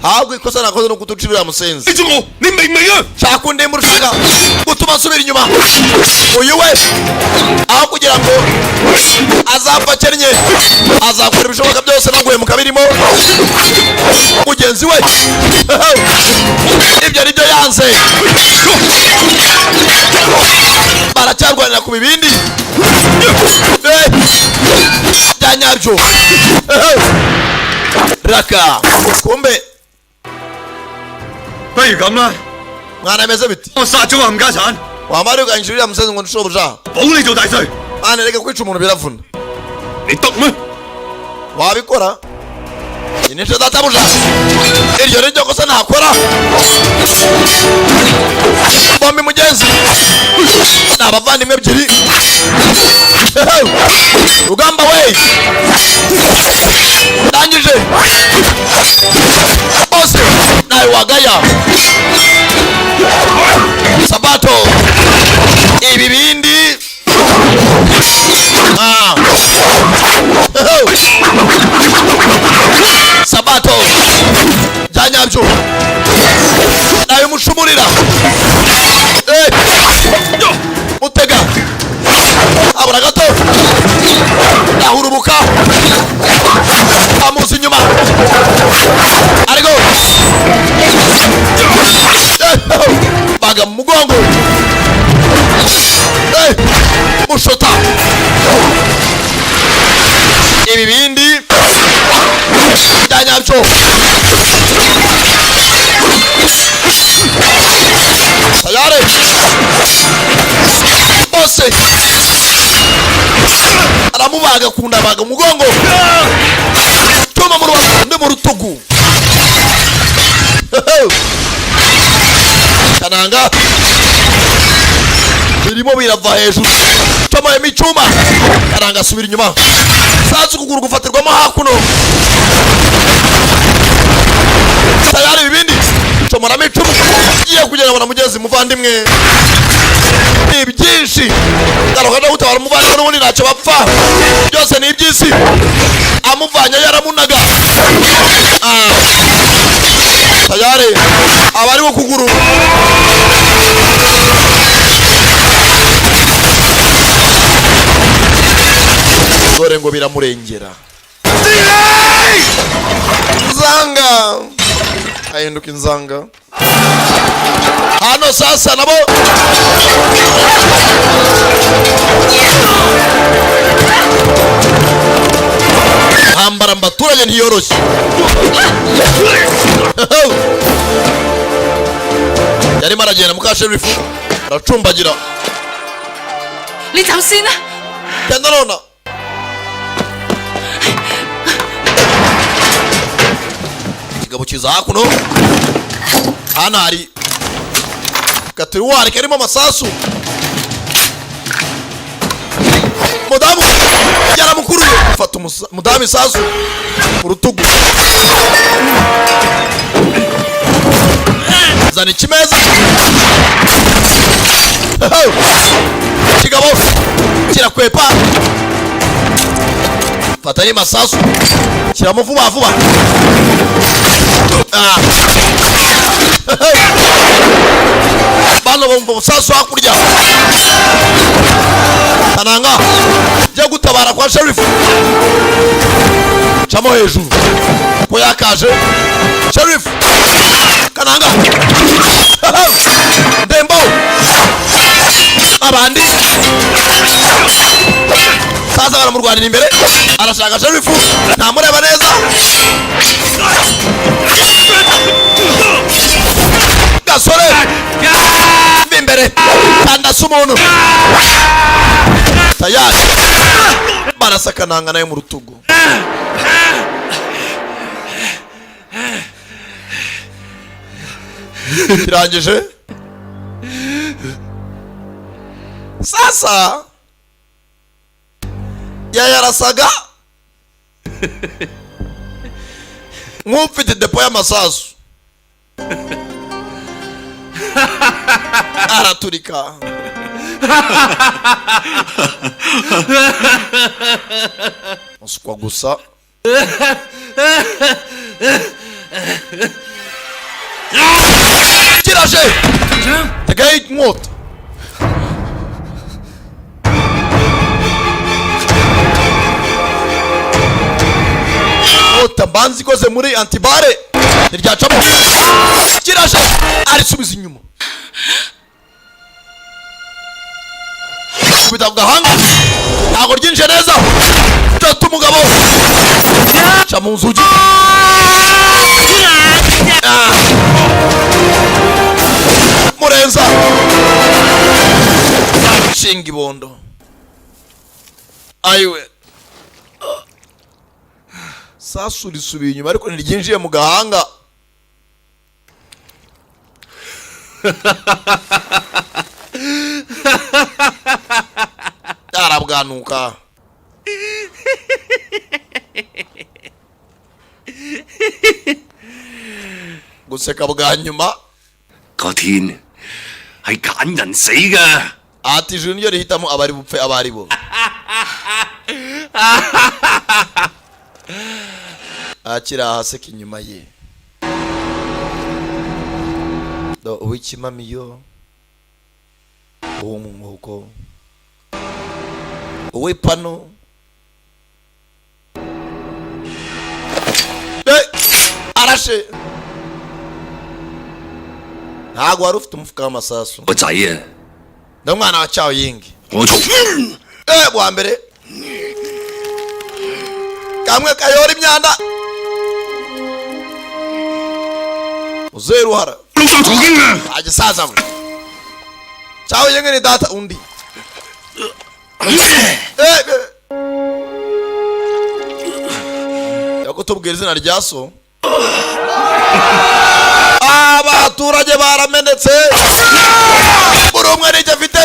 ahubwo ikosa nakoze no kutucibira musenzi shaka undi murushaka gutuma asubira inyuma uyu we aho kugira ngo azapfa akennye azakora ibishoboka byose no guhemuka birimo mugenzi we ibyo ari byo yanze baracyarwanira ku bibindi bya nyabyo raka kumbe mwana ameze biti wamara uganjirira musenzi ngo ndushoboja mwana reka kwica umuntu biravuna wabikora inishe databuja iryo ryo kosa ntakora bombi mugenzi n'abavandimwe ebyiri rugamba we ndangije bose nawe wagaya Sabato ibibindi Sabato janyabyo nawe mushumurira mutega abura gato nahurubuka amuzi inyuma ariko baga mu mugongo mushota ibibindi byanyabyo tayari bose aramubaga kunda baga mugongo tuma mu rubavu ndi mu rutugu Kananga birimo birava hejuru toma imicuma. Kananga subira inyuma. Sasu kuguru gufatirwamo hakuno. Tayari ibindi tomora imicuma igiye kugera bona mugezi muvandimwe. Ni byinshi garuka no gutabara umuvandimwe n'ubundi ntacyo bapfa. Byose ni ibyisi amuvanya yaramunaga. Tayari abari bo kuguru dore ngo biramurengera. Nzanga ahinduka inzanga hano sasa nabo hambara mbaturage ntiyoroshye. Yarimo aragenda muka Sherifu aracumbagira. Ni走先啦。 Genda nona. Kigabo kiza hakuno. Hano hari katiruwari karimo amasasu. Mudamu yaramukuruye fata mudamu isasu urutugu. Zana ikimeza. Kigabo kirakwepa. Fata ni masasu. Kiramo vuba vuba. Bano bombo musasu hakurya. Kananga jya gutabara kwa Sherifu. Chamo hejuru ko yakaje Sherifu. Kananga Dembo abandi sasa baramurwanira imbere arashaka Sherifu ntamureba neza. Gasore imbere kanda sumuntu tayari barasa Kananga naye mu rutugu. Kirangije sasa yarasaga nk'ufite depo y'amasasu araturika. Musukwa gusa kiraje tegaye inkota. Nkota mbanzi ikoze muri antibare ntiryacamo. Kiraje arisubiza inyuma kubita gahanga ntago ryinje neza. Tatu umugabo cha mu nzugi. Murenza shingi bondo ayiwe sasu lisubiye inyuma ariko ntiryinjiye mu gahanga. Arabwanuka guseka bwa nyuma. 個天係揀人死㗎。 Ati ijuru niryo rihitamo abari bupfe abari bo. Akira haseka inyuma ye. Do uw'ikimamiyo uwo mu mwuko uw'ipano arashe ntago wari ufite umufuka w'amasasu. 個仔啊， Ndamwana wa Chao Ying. 我從 bwa mbere kamwe kayora imyanda uzeruhara 老豆曹經啊， agisaza mwe Chao Ying ni data undi. Yakutubwira izina rya so. abaturage baramenetse buri umwe n'icyo afite.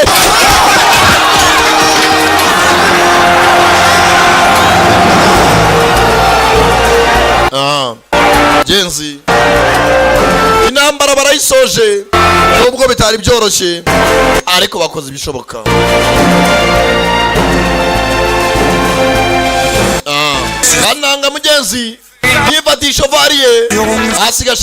genzi intambara barayisoje nubwo bitari byoroshye ariko bakoze ibishoboka. Kananga mugenzi yifatisha variye asigashe